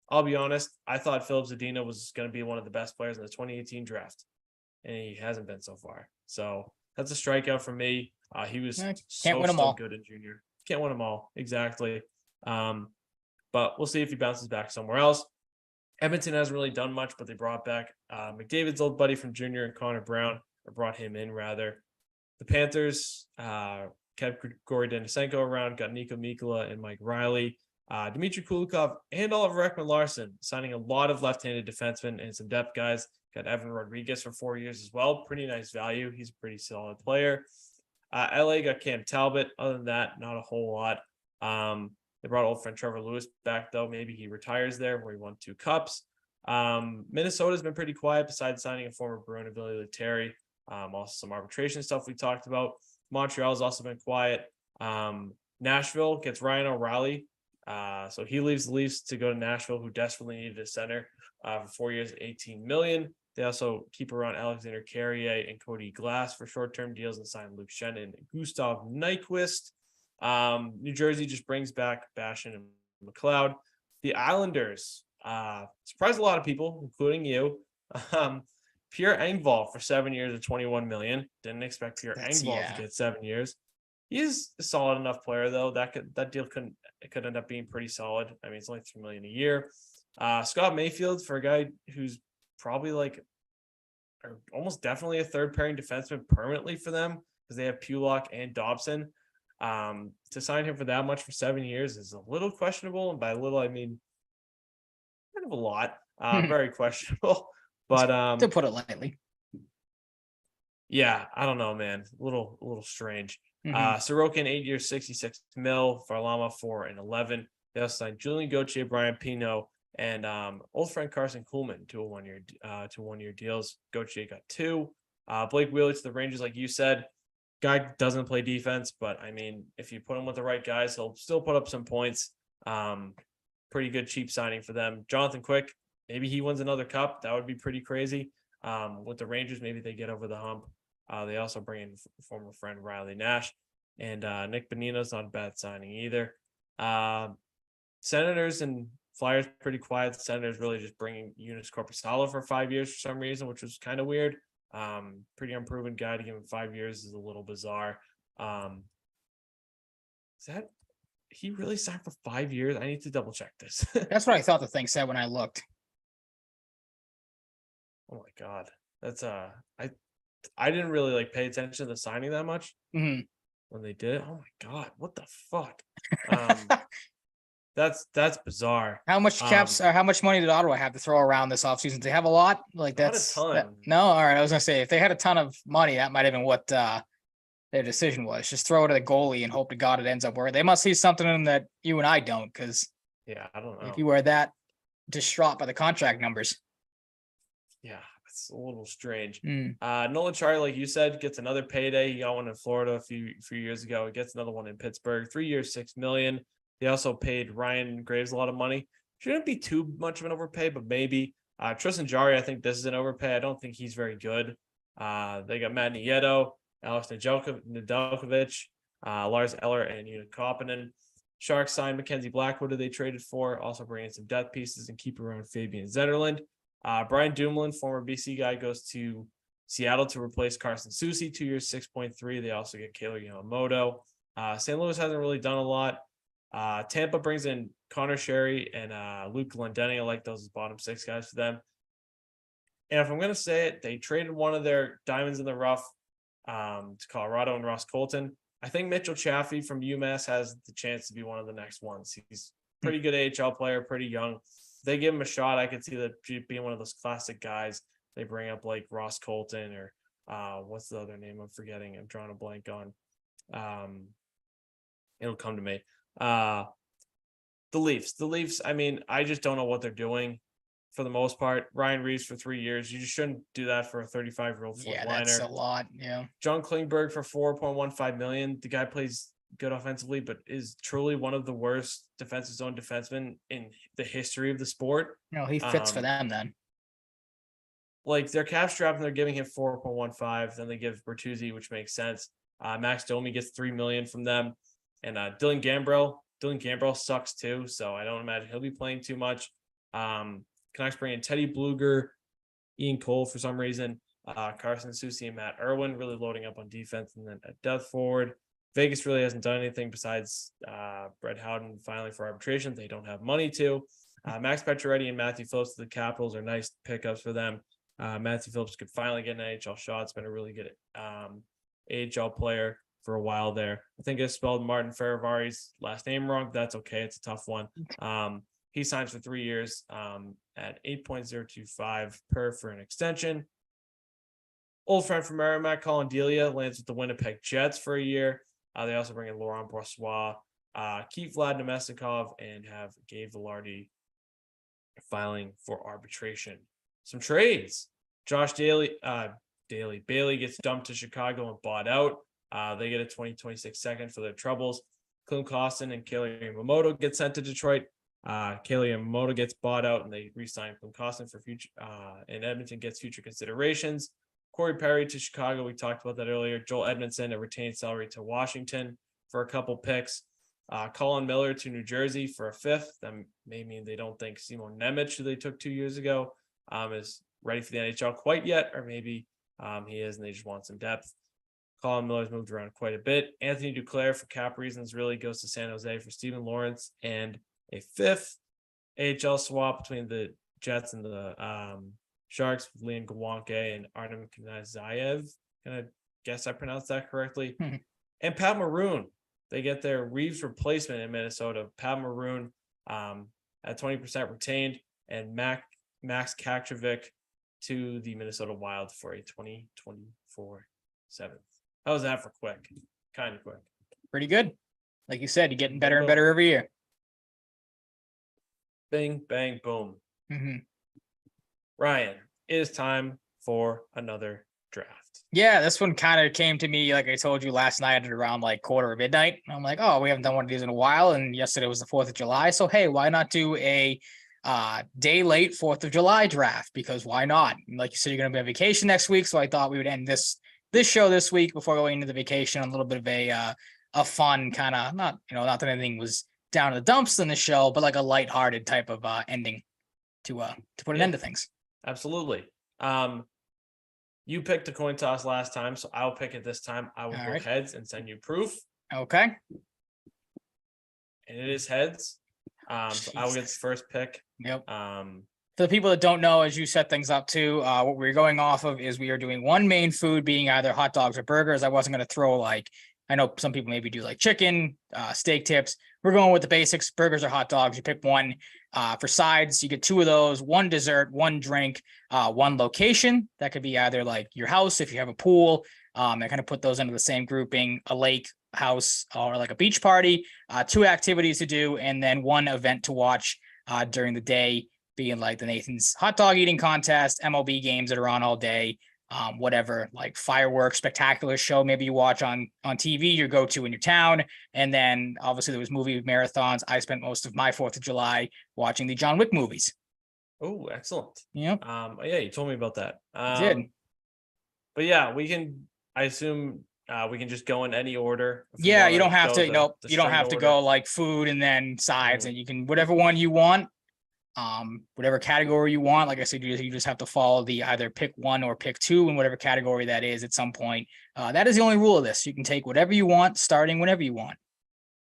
I'll be honest, I thought Philip Zadina was going to be one of the best players in the 2018 draft, and he hasn't been so far. So that's a strikeout for me. He was so good in junior. Can't win them all. Exactly. But we'll see if he bounces back somewhere else. Edmonton hasn't really done much, but they brought back McDavid's old buddy from junior and Connor Brown, or brought him in rather. The Panthers kept Grigory Denisenko around, got Nico Mikkola and Mike Riley. Dmitry Kulikov and Oliver Ekman-Larsson, signing a lot of left-handed defensemen and some depth guys. Got Evan Rodriguez for 4 years as well. Pretty nice value. He's a pretty solid player. LA got Cam Talbot. Other than that, not a whole lot. They brought old friend Trevor Lewis back, though. Maybe he retires there, where he won 2 cups. Minnesota's been pretty quiet besides signing a former Bruin of Billy Terry. Also some arbitration stuff we talked about. Montreal's also been quiet. Nashville gets Ryan O'Reilly. So he leaves the Leafs to go to Nashville, who desperately needed a center for 4 years, $18 million. They also keep around Alexander Carrier and Cody Glass for short-term deals and sign Luke Shannon and Gustav Nyquist. New Jersey just brings back Bashan and McLeod. The Islanders surprised a lot of people, including you. Pierre Engvall for 7 years at $21 million. Didn't expect Pierre Engvall to get 7 years. He's a solid enough player, though. That deal could end up being pretty solid. I mean, it's only $3 million a year. Scott Mayfield for a guy who's probably or almost definitely a third pairing defenseman permanently for them, because they have Pulock and Dobson. To sign him for that much for 7 years is a little questionable, and by little I mean kind of a lot. Very questionable. But to put it lightly. Yeah, I don't know, man. A little strange. Sorokin, 8 years, $66 million. Varlamov, 4 and 11. They also signed Julian Gauthier, Brian Pino, and old friend Carson Kuhlman to 1 year deals. Gauthier got 2. Blake Wheeler to the Rangers, like you said. Guy doesn't play defense, but I mean, if you put him with the right guys, he'll still put up some points. Pretty good cheap signing for them. Jonathan Quick, maybe he wins another cup. That would be pretty crazy. With the Rangers, maybe they get over the hump. They also bring in former friend Riley Nash, and Nick Bonino's not a bad signing either. Senators and Flyers pretty quiet. The Senators really just bringing Eunice Corpusalo for 5 years for some reason, which was kind of weird. Pretty unproven guy to give him 5 years is a little bizarre. Is that he really signed for 5 years? I need to double check this. That's what I thought the thing said when I looked. Oh my God. That's I didn't really pay attention to the signing that much when they did it. Oh my God, what the fuck? That's bizarre. How much caps or how much money did Ottawa have to throw around this offseason? Do they have a lot? That's not a ton. No, all right. I was gonna say if they had a ton of money, that might have been what their decision was. Just throw it at the goalie and hope to God it ends up where they must see something in that you and I don't, because I don't know if you were that distraught by the contract numbers. Yeah. It's a little strange. Nolan Chari, like you said, gets another payday. He got one in Florida a few years ago. He gets another one in Pittsburgh. 3 years, $6 million. They also paid Ryan Graves a lot of money. Shouldn't be too much of an overpay, but maybe. Tristan Jarry, I think this is an overpay. I don't think he's very good. They got Matt Nieto, Alex Nedeljkovic, Lars Eller, and Una Koppinen. Sharks signed Mackenzie Blackwood, who they traded for. Also bringing some depth pieces and keep around Fabian Zetterlund. Brian Dumoulin, former BC guy, goes to Seattle to replace Carson Soucy, 2 years, 6.3. They also get Kayla Yamamoto. St. Louis hasn't really done a lot. Tampa brings in Connor Sherry and Luke Glendening. I like those as bottom 6 guys for them. And if I'm going to say it, they traded one of their diamonds in the rough to Colorado and Ross Colton. I think Mitchell Chaffee from UMass has the chance to be one of the next ones. He's a pretty good AHL player, pretty young. If they give him a shot, I could see that being one of those classic guys they bring up, like Ross Colton or what's the other name I'm forgetting? I'm drawing a blank on. It'll come to me. The Leafs. I mean, I just don't know what they're doing for the most part. Ryan Reeves for 3 years. You just shouldn't do that for a 35-year-old frontliner. Yeah, that's a lot. Yeah. John Klingberg for $4.15 million. The guy plays good offensively, but is truly one of the worst defensive zone defensemen in the history of the sport. No, he fits for them then. Their cap strap and they're giving him 4.15. Then they give Bertuzzi, which makes sense. Max Domi gets $3 million from them. And Dylan Gambrell sucks too, so I don't imagine he'll be playing too much. Canucks bring in Teddy Bluger, Ian Cole for some reason, Carson Soucy and Matt Irwin really loading up on defense, and then at depth forward. Vegas really hasn't done anything besides Brett Howden filing for arbitration. They don't have money to. Max Pacioretty and Matthew Phillips to the Capitals are nice pickups for them. Matthew Phillips could finally get an NHL shot. It's been a really good AHL player. for a while there. I think I spelled Martin Ferravari's last name wrong. That's okay. It's a tough one. He signs for 3 years at 8.025 per for an extension. Old friend from Merrimack, Colin Delia, lands with the Winnipeg Jets for a year. They also bring in Laurent Brossois, keep Vlad Nemestikov, and have Gabe Velarde filing for arbitration. Some trades. Josh Bailey gets dumped to Chicago and bought out. They get a 2026 second for their troubles. Klim Kostin and Kaylee Yamamoto get sent to Detroit. Kaylee Yamamoto gets bought out, and they re-sign Klim Kostin for future. And Edmonton gets future considerations. Corey Perry to Chicago. We talked about that earlier. Joel Edmondson, a retained salary to Washington for a couple picks. Colin Miller to New Jersey for a fifth. That may mean they don't think Simon Nemec, who they took 2 years ago, is ready for the NHL quite yet, or maybe he is and they just want some depth. Colin Miller's moved around quite a bit. Anthony Duclair, for cap reasons, really goes to San Jose for Steven Lawrence and a fifth AHL swap between the Jets and the Sharks with Liam Gawonke and Artem Kanazayev. Can I guess I pronounced that correctly? And Pat Maroon. They get their Reeves replacement in Minnesota. Pat Maroon at 20% retained, and Max Kaktrovic to the Minnesota Wild for a 2024 seventh. How was that for quick? Kind of quick. Pretty good. Like you said, you're getting better and better every year. Bing, bang, boom. Ryan, it is time for another draft. Yeah, this one kind of came to me, like I told you last night at around like quarter of midnight. I'm like, oh, we haven't done one of these in a while. And yesterday was the 4th of July. So, hey, why not do a day late 4th of July draft? Because why not? And like you said, you're going to be on vacation next week. So I thought we would end this show this week before going into the vacation on a little bit of a fun kind of, not that anything was down in the dumps in the show, but like a lighthearted type of ending to put an end to things. Absolutely. You picked a coin toss last time, so I'll pick it this time. I will go heads and send you proof. Okay. And it is heads. So I will get the first pick. Yep. For the people that don't know, as you set things up too, what we're going off of is we are doing one main food being either hot dogs or burgers. I wasn't going to throw I know some people maybe do like chicken, steak tips. We're going with the basics, burgers or hot dogs. You pick one. For sides, you get 2 of those, 1 dessert, 1 drink, 1 location. That could be either like your house, if you have a pool. I kind of put those into the same grouping, a lake, house, or like a beach party. 2 activities to do, and then 1 event to watch during the day, being like the Nathan's hot dog eating contest, MLB games that are on all day, whatever, like fireworks, spectacular show maybe you watch on TV, your go-to in your town. And then obviously there was movie marathons. I spent most of my 4th of July watching the John Wick movies. Oh, excellent. Yeah. Yeah, you told me about that. I did. But yeah, I assume we can just go in any order. Yeah, you don't have to, you don't have to go like food and then sides, and you can, whatever one you want. Whatever category you want. Like I said, you just have to follow the either pick 1 or pick 2 in whatever category that is at some point. That is the only rule of this. You can take whatever you want, starting whenever you want.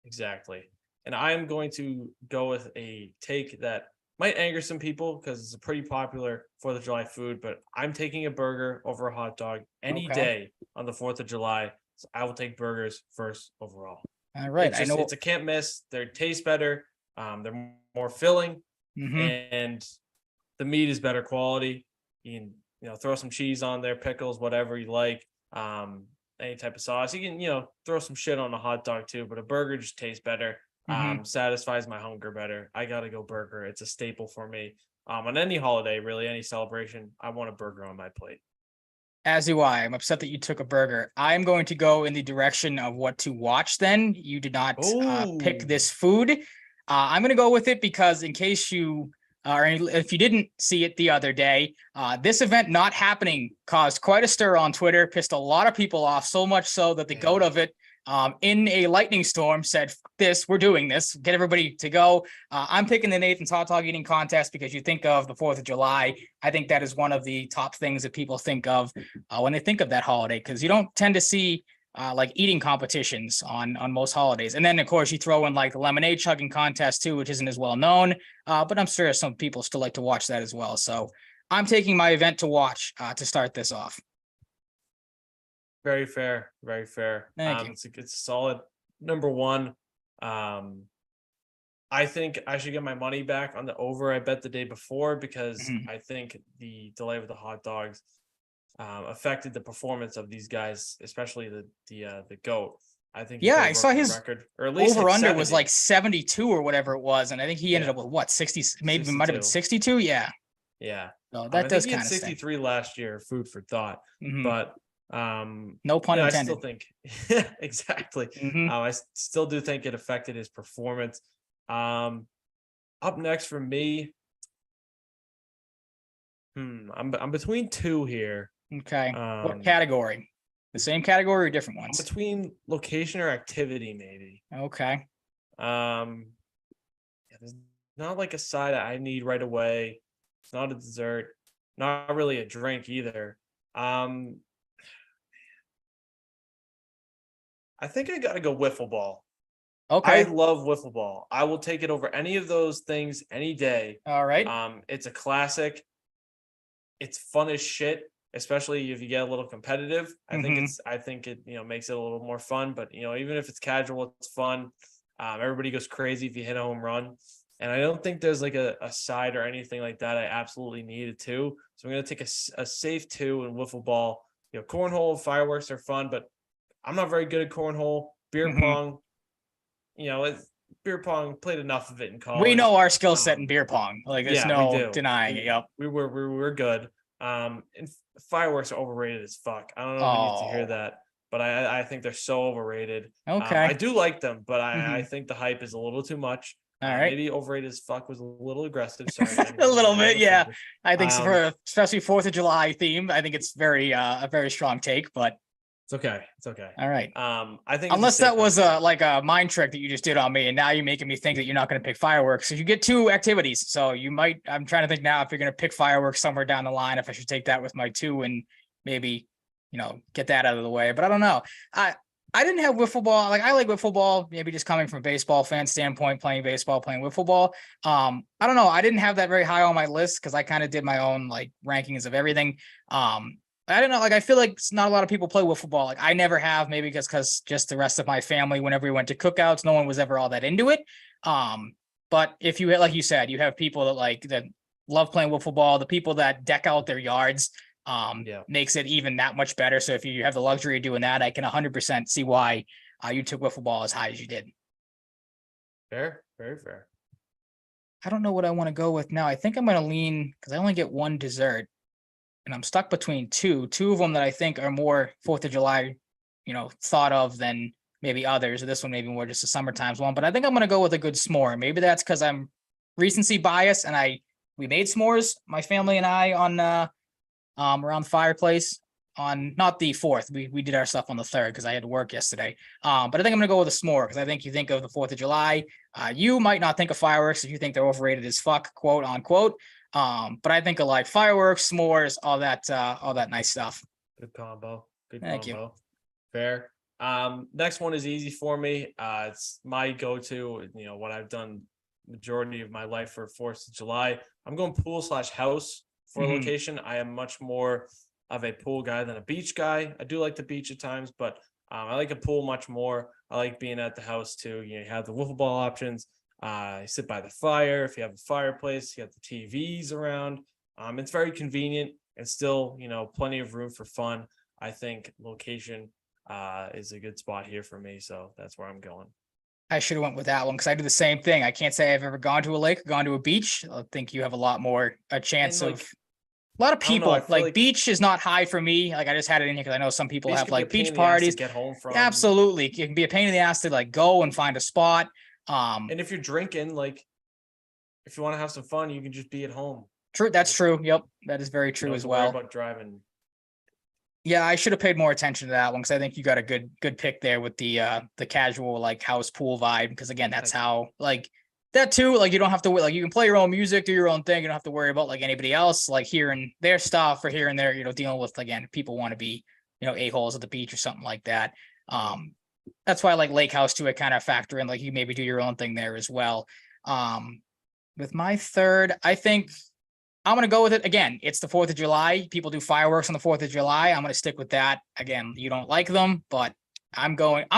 Exactly. And I'm going to go with a take that might anger some people because it's a pretty popular 4th of July food, but I'm taking a burger over a hot dog any day on the 4th of July. So I will take burgers first overall. All right. I know it's a can't miss. They taste better. They're more filling. And the meat is better quality. You can, throw some cheese on there, pickles, whatever you like, any type of sauce. You can, throw some shit on a hot dog too, but a burger just tastes better, satisfies my hunger better. I got to go burger. It's a staple for me. On any holiday, really, any celebration, I want a burger on my plate. As do I. I'm upset that you took a burger. I'm going to go in the direction of what to watch then. You did not pick this food. I'm going to go with it because in case you, or if you didn't see it the other day, this event not happening caused quite a stir on Twitter, pissed a lot of people off, so much so that the goat of it in a lightning storm said, this, we're doing this, get everybody to go. I'm picking the Nathan's hot dog eating contest because you think of the 4th of July. I think that is one of the top things that people think of when they think of that holiday, because you don't tend to see like eating competitions on most holidays. And then of course you throw in like the lemonade chugging contest too, which isn't as well known, but I'm sure some people still like to watch that as well. So I'm taking my event to watch to start this off. Very fair. Very fair. Thank you. It's a solid number one. I think I should get my money back on the over I bet the day before, because I think the delay with the hot dogs affected the performance of these guys, especially the GOAT. I think Yeah, I saw his record, or at least over under was like 72 or whatever it was, and I think he ended up with what, 60, maybe 62. it might have been 62. Yeah. Yeah. So that I does think he kind had of 63 last year, food for thought. But no pun I intended. still think exactly. Mm-hmm. I still do think it affected his performance. Up next for me, I'm between two here. Okay. What category? The same category or different I'm ones? between location or activity, maybe. Okay. Yeah, there's not like a side I need right away. It's not a dessert, not really a drink either. I think I gotta go wiffle ball. Okay. I love wiffle ball. I will take it over any of those things any day. All right. It's a classic. It's fun as shit, especially if you get a little competitive. I think it makes it a little more fun. But even if it's casual, it's fun. Everybody goes crazy if you hit a home run. And I don't think there's like a side or anything like that I absolutely needed to. So I'm gonna take a safe two in wiffle ball. Cornhole, fireworks are fun, but I'm not very good at cornhole. Beer pong, beer pong, played enough of it in college. We know our skill set in beer pong. Like there's no denying it. Yep. We were good. And fireworks are overrated as fuck. I don't know who needs to hear that, but I think they're so overrated. Okay. I do like them, but I think the hype is a little too much. All right. Maybe overrated as fuck was a little aggressive. Sorry. A little bit, yeah. I think for especially 4th of July theme, I think it's a very strong take, but it's okay. It's okay. All right. I think unless that was like a mind trick that you just did on me, and now you're making me think that you're not going to pick fireworks. So you get two activities. So you might. I'm trying to think now if you're going to pick fireworks somewhere down the line, if I should take that with my two and maybe get that out of the way. But I don't know. I didn't have wiffle ball. Like I like wiffle ball, maybe just coming from a baseball fan standpoint, playing baseball, playing wiffle ball. I don't know. I didn't have that very high on my list because I kind of did my own like rankings of everything. I don't know. Like, I feel like not a lot of people play wiffle ball. Like I never have, maybe because just the rest of my family, whenever we went to cookouts, no one was ever all that into it. But if you, like you said, you have people that love playing wiffle ball, the people that deck out their yards, makes it even that much better. So if you have the luxury of doing that, I can 100% see why you took wiffle ball as high as you did. Fair, very fair. I don't know what I want to go with now. I think I'm going to lean because I only get one dessert, and I'm stuck between two of them that I think are more 4th of July, thought of than maybe others. This one maybe more just a summertime's one, but I think I'm going to go with a good s'more. Maybe that's because I'm recency bias, and we made s'mores, my family and I, on around the fireplace on not the 4th. We did our stuff on the 3rd because I had to work yesterday. But I think I'm gonna go with a s'more because I think you think of the 4th of July. You might not think of fireworks if you think they're overrated as fuck, quote unquote. But I think of like fireworks, s'mores, all that nice stuff. Good combo. Thank you. Fair. Next one is easy for me. It's my go-to, what I've done majority of my life for 4th of July. I'm going pool/house for a location. I am much more of a pool guy than a beach guy. I do like the beach at times, but I like a pool much more. I like being at the house too. You have the wiffle ball options. You sit by the fire. If you have a fireplace, you have the TVs around. It's very convenient and still, plenty of room for fun. I think location is a good spot here for me. So that's where I'm going. I should have went with that one because I do the same thing. I can't say I've ever gone to a lake or gone to a beach. I think you have a lot more a chance of a lot of people like beach is not high for me. Like I just had it in here because I know some people have like beach parties. To get home from. Absolutely, it can be a pain in the ass to like go and find a spot. And if you're drinking, like if you want to have some fun, you can just be at home. True, that's true. Yep, that is very true as well. About driving. Yeah, I should have paid more attention to that one because I think you got a good pick there with the casual like house pool vibe. Because again, that's how like that too. Like you don't have to like you can play your own music, do your own thing. You don't have to worry about like anybody else like hearing their stuff or here and there. Dealing with again people want to be a-holes at the beach or something like that. That's why I like lake house too. I kind of factor in like you maybe do your own thing there as well. With my third, I think I'm going to go with it. Again, it's the 4th of July. People do fireworks on the 4th of July. I'm going to stick with that. Again, you don't like them, but I'm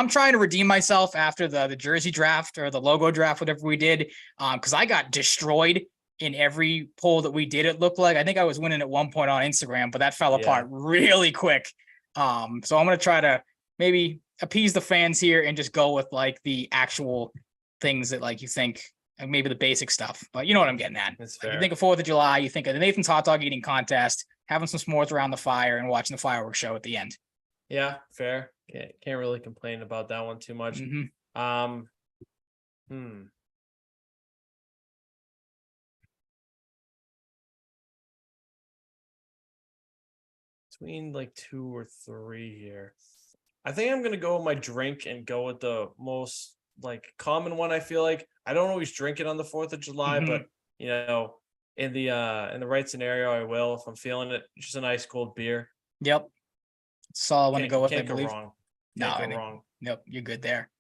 trying to redeem myself after the jersey draft or the logo draft, whatever we did. Because I got destroyed in every poll that we did. It looked like, I think I was winning at one point on Instagram, but that fell apart really quick. So I'm going to try to maybe appease the fans here and just go with like the actual things that like you think, and maybe the basic stuff, but you know what I'm getting at. Like you think of 4th of July, you think of the Nathan's hot dog eating contest, having some s'mores around the fire and watching the fireworks show at the end. Yeah, fair. Can't really complain about that one too much. Between like 2 or 3 here. I think I'm gonna go with my drink and go with the most like common one. I feel like I don't always drink it on the 4th of July, but you know, in the right scenario, I will if I'm feeling it. Just an ice cold beer. Yep. That's all I want to go with. Can't go wrong. Can't go wrong. Nope, you're good there.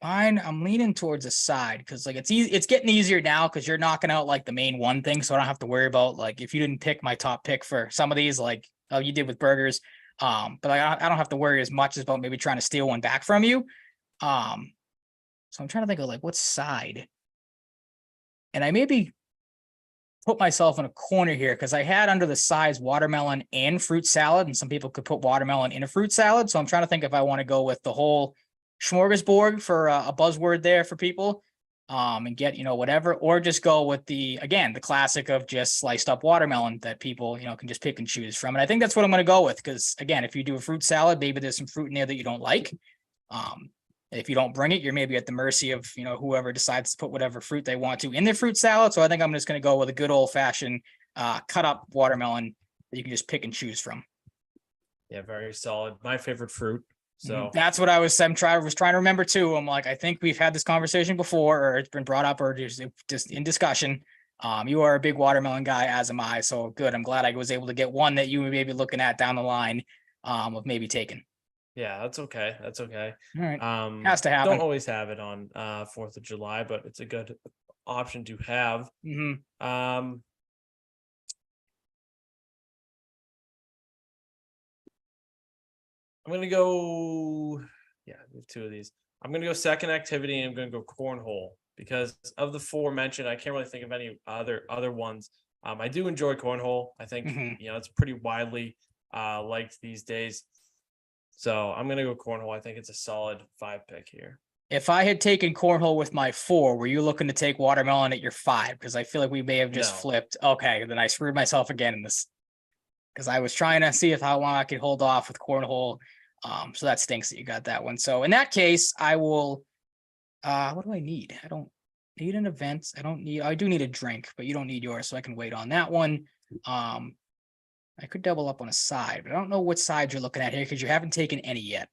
Mine, I'm leaning towards a side because like it's easy. It's getting easier now because you're knocking out like the main one thing, so I don't have to worry about like if you didn't pick my top pick for some of these, like you did with burgers. But I don't have to worry as much about maybe trying to steal one back from you. So I'm trying to think of like what side. And I maybe put myself in a corner here because I had under the sides watermelon and fruit salad, and some people could put watermelon in a fruit salad. So I'm trying to think if I want to go with the whole smorgasbord for a buzzword there for people, and get, whatever, or just go with the classic of just sliced up watermelon that people, can just pick and choose from. And I think that's what I'm going to go with. Because again, if you do a fruit salad, maybe there's some fruit in there that you don't like. If you don't bring it, you're maybe at the mercy of, whoever decides to put whatever fruit they want to in their fruit salad. So I think I'm just going to go with a good old fashioned cut up watermelon that you can just pick and choose from. Yeah, very solid. My favorite fruit. So that's what I was trying to remember too. I'm like, I think we've had this conversation before, or it's been brought up, or just in discussion. You are a big watermelon guy, as am I. So good. I'm glad I was able to get one that you may be looking at down the line, of maybe taking. Yeah, that's okay. That's okay. All right. Has to happen. Don't always have it on 4th of July, but it's a good option to have. I'm gonna go. Yeah, we have 2 of these. I'm gonna go second activity, and I'm gonna go cornhole because of the 4 mentioned. I can't really think of any other ones. I do enjoy cornhole. I think it's pretty widely liked these days. So I'm gonna go cornhole. I think it's a solid 5 pick here. If I had taken cornhole with my 4, were you looking to take watermelon at your 5? Because I feel like we may have just flipped. Okay, then I screwed myself again in this. Because I was trying to see how long I could hold off with cornhole. So that stinks that you got that one. So in that case, I will. What do I need? I don't need an event. I do need a drink, but you don't need yours, so I can wait on that one. I could double up on a side, but I don't know what side you're looking at here because you haven't taken any yet.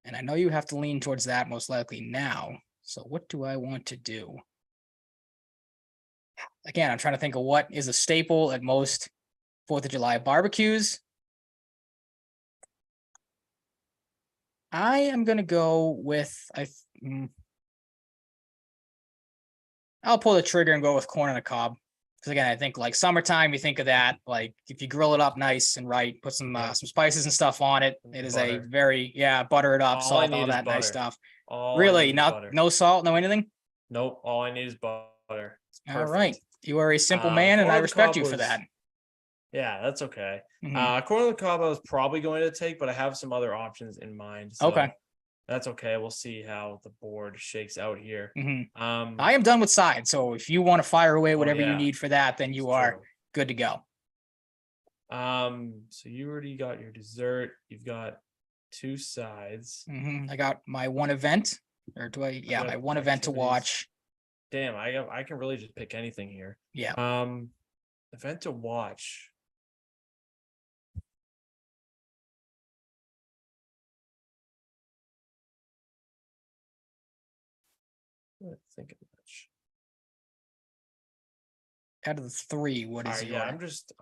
And I know you have to lean towards that most likely now. So what do I want to do? Again, I'm trying to think of what is a staple at most 4th of July barbecues. I am going to go with, I'll pull the trigger and go with corn on the cob. Because again, I think like summertime, you think of that, like if you grill it up nice and right, put some spices and stuff on it. It is butter. Butter it up, salt, all that nice stuff. Really, no salt, no anything? Nope, all I need is butter. All right. You are a simple man, and I respect you for that. Yeah, that's okay. Corn on the cob I was probably going to take, but I have some other options in mind. So okay. That's okay. We'll see how the board shakes out here. I am done with sides. So if you want to fire away whatever you need for that, then you are good to go. So you already got your dessert. You've got 2 sides. I got my one event, or do I? Yeah, my one event to watch. Damn, I can really just pick anything here. Yeah. Event to watch. Think much. Out of the 3, what is your? Yeah, I'm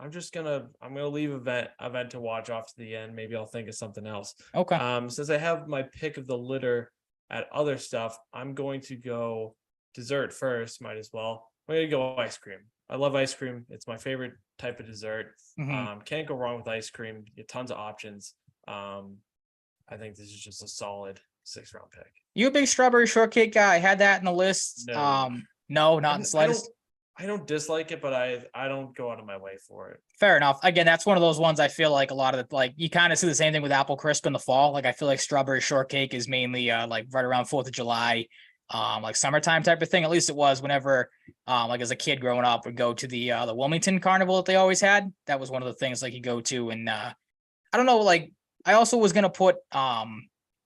gonna leave event to watch off to the end. Maybe I'll think of something else. Okay. Since I have my pick of the litter at other stuff, I'm going to go dessert first. Might as well. I'm gonna go ice cream. I love ice cream. It's my favorite type of dessert. Mhm. Can't go wrong with ice cream. You have tons of options. I think this is just a solid 6th-round pick. You a big strawberry shortcake guy? I had that in the list. No, No, not in the I don't. slightest. I don't dislike it, but I don't go out of my way for it. Fair enough. Again, that's one of those ones I feel like a lot of the, like you kind of see the same thing with apple crisp in the fall. Like I feel like strawberry shortcake is mainly like right around 4th of July, like summertime type of thing. At least it was whenever like as a kid growing up would go to the Wilmington Carnival that they always had. That was one of the things like you go to. And I don't know, like I also was gonna put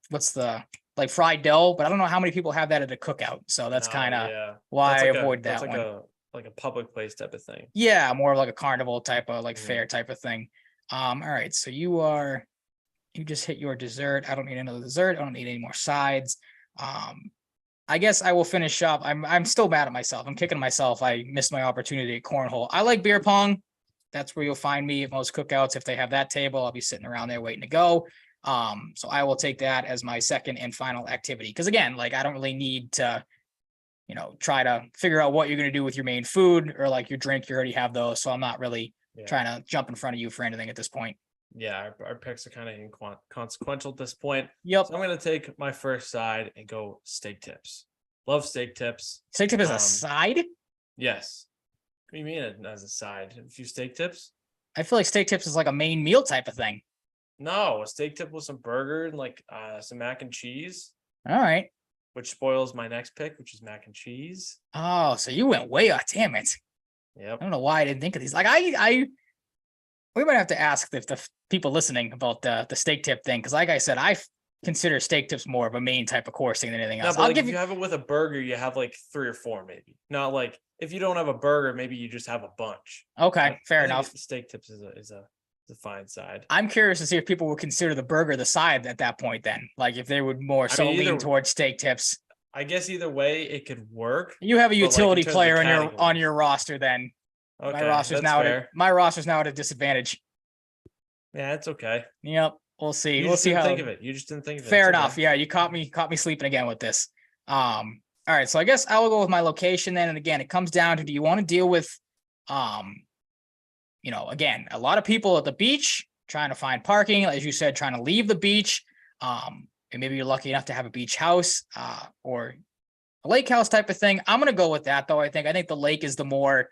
what's the like fried dough, but I don't know how many people have that at a cookout. So that's No, kind of yeah, why that's I like avoid that's that like one. a public place type of thing. Yeah, more of like a carnival type of like Mhm. fair type of thing. All right. So you just hit your dessert. I don't need another dessert. I don't need any more sides. Um, I guess I will finish up. I'm still mad at myself. I'm kicking myself. I missed my opportunity at cornhole. I like beer pong. That's where you'll find me at most cookouts. If they have that table, I'll be sitting around there waiting to go. So I will take that as my second and final activity. Because again, like I don't really need to, try to figure out what you're going to do with your main food or like your drink. You already have those. So I'm not really Yeah. trying to jump in front of you for anything at this point. Yeah, our picks are kind of inconsequential at this point. Yep. So I'm gonna take my first side and go steak tips. Love steak tips. Steak tip is a Um, side. yes. What do you mean as a side? A few steak tips? I feel like steak tips is like a main meal type of thing. No, a steak tip with some burger and like some mac and cheese, All right. which spoils my next pick, which is mac and cheese. Oh, so you went way off. Damn it. I Yep. don't know why I didn't think of these. Like we might have to ask if the people listening about the steak tip thing. Cause like I said, consider steak tips more of a main type of course thing than anything No, else. but I'll like give if you, you have it with a burger, you have like 3 or 4 maybe. Not like if you don't have a burger, maybe you just have a bunch. okay, fair I think enough. Steak tips is a fine side. I'm curious to see if people would consider the burger the side at that point then. Like if they would more I so mean, lean towards steak tips. I guess either way it could work. You have a But like in utility terms of the player on your categories. roster then. Okay, that's fair. My roster's now at a disadvantage. Yeah, it's okay. Yep. We'll see. You We'll just see didn't how think of it. You just didn't think of it. fair It's enough. okay. Yeah, you caught me sleeping again with this. All right. So I guess I will go with my location then. And again, it comes down to do you want to deal with again, a lot of people at the beach trying to find parking, as you said, trying to leave the beach. And maybe you're lucky enough to have a beach house, or a lake house type of thing. I'm gonna go with that though. I think the lake is the more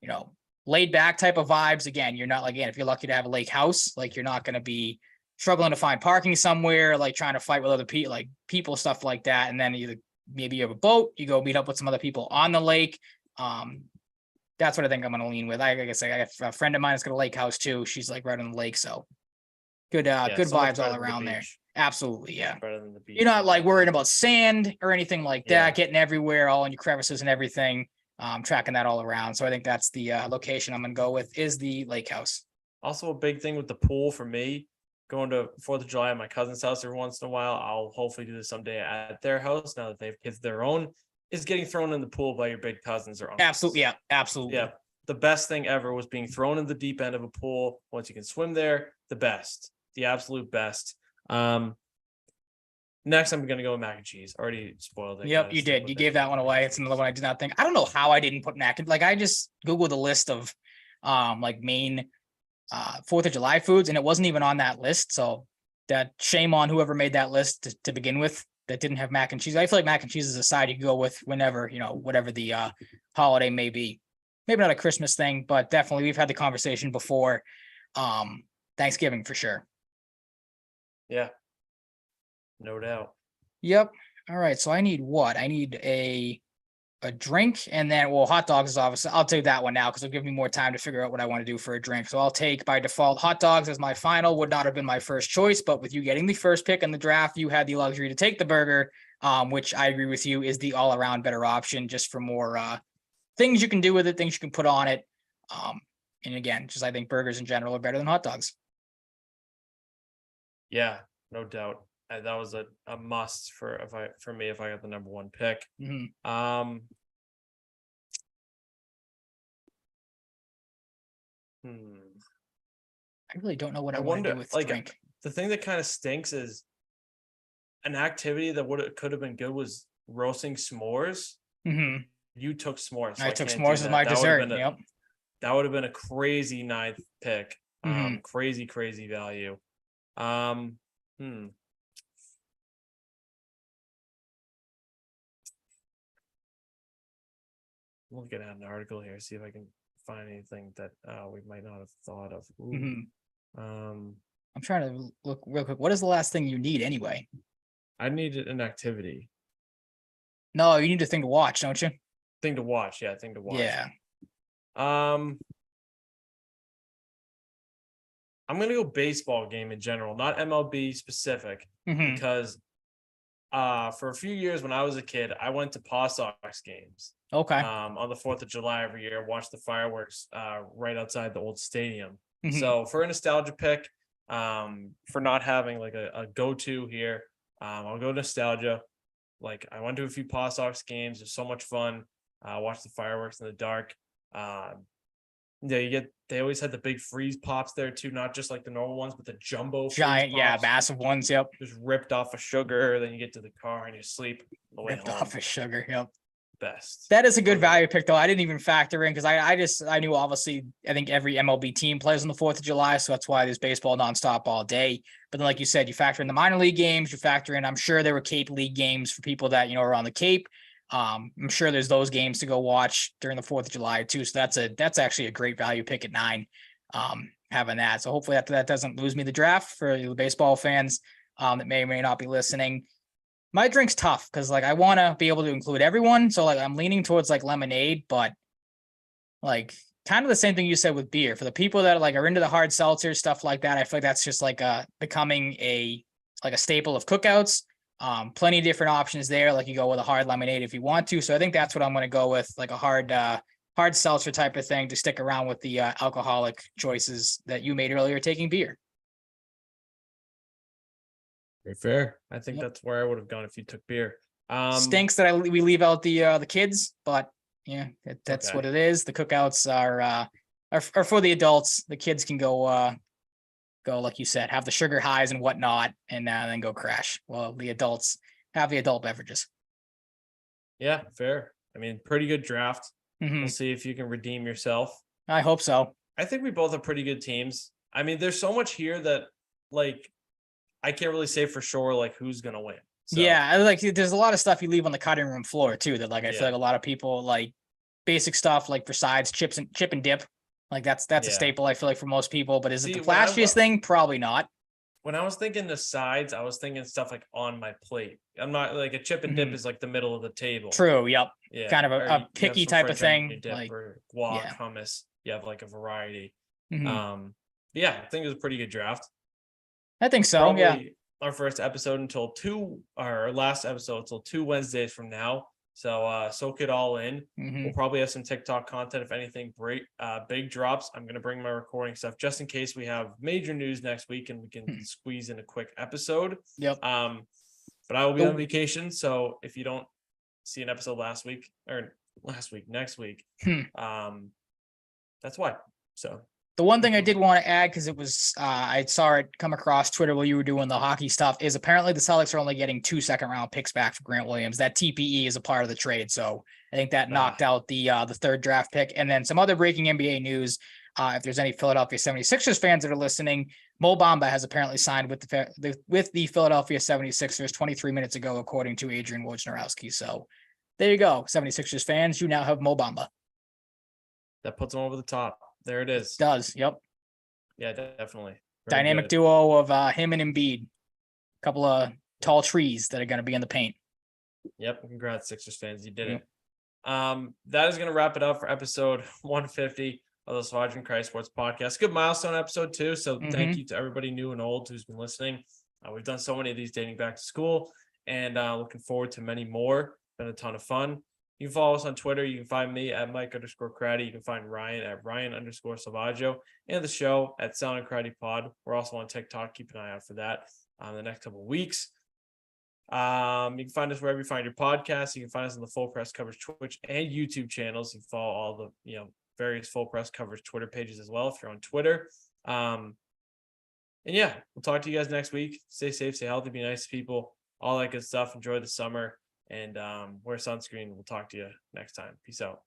you know, laid back type of vibes. Again, you're not like, again, if you're lucky to have a lake house, like you're not going to be struggling to find parking somewhere, like trying to fight with other people, like people, stuff like that. And then either maybe you have a boat, you go meet up with some other people on the lake. That's what I think I'm going to lean with. I guess I got a friend of mine that's got a lake house too. She's like right on the lake. So good, good so much vibes better all than the around there. beach. Absolutely. So Yeah. much better than the beach. You're not like worried about sand or anything like Yeah. that, getting everywhere, all in your crevices and everything. Tracking that all around. So I think that's the location I'm going to go with is the lake house. Also, a big thing with the pool for me, going to 4th of July at my cousin's house every once in a while. I'll hopefully do this someday at their house now that they have kids of their own, is getting thrown in the pool by your big cousins or uncles. Absolutely. Yeah, absolutely. Yeah. The best thing ever was being thrown in the deep end of a pool. Once you can swim there, the best, the absolute best. Next, I'm going to go with mac and cheese. Already spoiled it. Yep, you did. You gave that one away. It's another one I did not think. I don't know how I didn't put mac and like I just Googled a list of like main 4th of July foods, and it wasn't even on that list. So that shame on whoever made that list to begin with that didn't have mac and cheese. I feel like mac and cheese is a side you can go with whenever, whatever the holiday may be. Maybe not a Christmas thing, but definitely we've had the conversation before. Thanksgiving for sure. Yeah. No doubt. Yep. All right. So I need what? I need a drink, and then hot dogs is obviously I'll take that one now because it'll give me more time to figure out what I want to do for a drink. So I'll take by default hot dogs as my final. Would not have been my first choice, but with you getting the first pick in the draft, you had the luxury to take the burger, which I agree with you is the all around better option just for more things you can do with it, things you can put on it. And again, just I think burgers in general are better than hot dogs. Yeah, no doubt. That was a must for me if I got the number one pick. Mm-hmm. I really don't know what I want to do with like drink. the thing that kind of stinks is an activity that could have been good was roasting s'mores. Mm-hmm. You took s'mores. So I I took can't s'mores do as my that. That would have dessert. been Yep. that would have been a crazy ninth pick. Mhm. Crazy value. I'm looking at an article here, see if I can find anything that we might not have thought of. Mhm. Um, I'm trying to look real quick. What is the last thing you need anyway? I needed an activity No, you need a thing to watch, don't you? thing to watch. Yeah, thing to watch. Yeah. I'm gonna go baseball game in general, not MLB specific, Mhm. because for a few years when I was a kid, I went to Paw Sox games Okay. on the 4th of July every year, watched the fireworks right outside the old stadium. Mhm. So for a nostalgia pick, for not having like a go-to here, I'll go nostalgia. Like I went to a few Paw Sox games. It was so much fun. Watch the fireworks in the dark. Yeah, they always had the big freeze pops there too, not just like the normal ones, but the jumbo freeze Giant, yeah, pops. massive ones. Yep. Just ripped off of sugar. Then you get to the car and you sleep on the way Ripped home. off of sugar. Yep. Best. That is a good value pick, though. I didn't even factor in because I knew obviously I think every MLB team plays on the 4th of July, so that's why there's baseball nonstop all day. But then, like you said, you factor in the minor league games, you factor in. I'm sure there were Cape League games for people that are on the Cape. I'm sure there's those games to go watch during the 4th of July too. So that's actually a great value pick at 9. Having that, so hopefully that doesn't lose me the draft for the baseball fans that may or may not be listening. My drink's tough because like I want to be able to include everyone. So like I'm leaning towards like lemonade, but like kind of the same thing you said with beer. For the people that like are into the hard seltzer stuff like that, I feel like that's just like becoming a staple of cookouts. Plenty of different options there. Like you go with a hard lemonade if you want to. So I think that's what I'm going to go with, like a hard seltzer type of thing to stick around with the alcoholic choices that you made earlier, taking beer. Very fair. I think Yep. that's where I would have gone if you took beer. Stinks that we leave out the kids, but yeah, that's okay. what it is. The cookouts are for the adults. The kids can go like you said, have the sugar highs and whatnot, and then go crash. Well, the adults have the adult beverages. Yeah, fair. I mean, pretty good draft. Mhm. We'll see if you can redeem yourself. I hope so. I think we both have pretty good teams. I mean, there's so much here that like I can't really say for sure like who's gonna win. So, Yeah, like there's a lot of stuff you leave on the cutting room floor too. That like I feel Yeah. like a lot of people like basic stuff like for sides, chip and dip. Like that's a Yeah. staple. I feel like for most people. But is it See, the flashiest thing? Probably not. when I was thinking the sides, I was thinking stuff like on my plate. I'm not like a chip and dip Mhm. is like the middle of the table. True. Yep. Yeah. Kind of Or a you have picky some type of French onion thing. dip Like, or guac, yeah. hummus. You have like a variety. Mhm. Yeah, I think it was a pretty good draft. I think so. Probably Yeah. our first episode our last episode until 2 Wednesdays from now. So soak it all in. Mhm. We'll probably have some TikTok content if anything big drops. I'm gonna bring my recording stuff just in case we have major news next week and we can squeeze in a quick episode. Yep. But I will be on vacation, so if you don't see an episode next week, Hmm. that's why. So The one thing I did want to add, because it was I saw it come across Twitter while you were doing the hockey stuff, is apparently the Celtics are only getting 2 second-round picks back for Grant Williams. That TPE is a part of the trade, so I think that knocked out the third draft pick. And then some other breaking NBA news. If there's any Philadelphia 76ers fans that are listening, Mo Bamba has apparently signed with the Philadelphia 76ers 23 minutes ago, according to Adrian Wojnarowski. So there you go, 76ers fans. You now have Mo Bamba. that puts them over the top. There it is. Does. Yep. Yeah, definitely. Very Dynamic good. duo of him and Embiid. Couple of tall trees that are going to be in the paint. Yep. Congrats, Sixers fans. You did it. That is going to wrap it up for episode 150 of the Salvaggio and Cratty Sports Podcast. Good milestone episode too. So thank you to everybody new and old who's been listening. We've done so many of these dating back to school and looking forward to many more. Been a ton of fun. You can follow us on Twitter. You can find me at Mike_Cratty. You can find Ryan at Ryan_Salvaggio and the show at Sound and Cratty Pod. We're also on TikTok. Keep an eye out for that the next couple of weeks. You can find us wherever you find your podcasts. You can find us on the Full Press Coverage Twitch and YouTube channels. You can follow all the various Full Press Coverage Twitter pages as well if you're on Twitter. And yeah, we'll talk to you guys next week. Stay safe, stay healthy, be nice to people, all that good stuff. Enjoy the summer. and wear sunscreen. We'll talk to you next time. Peace out.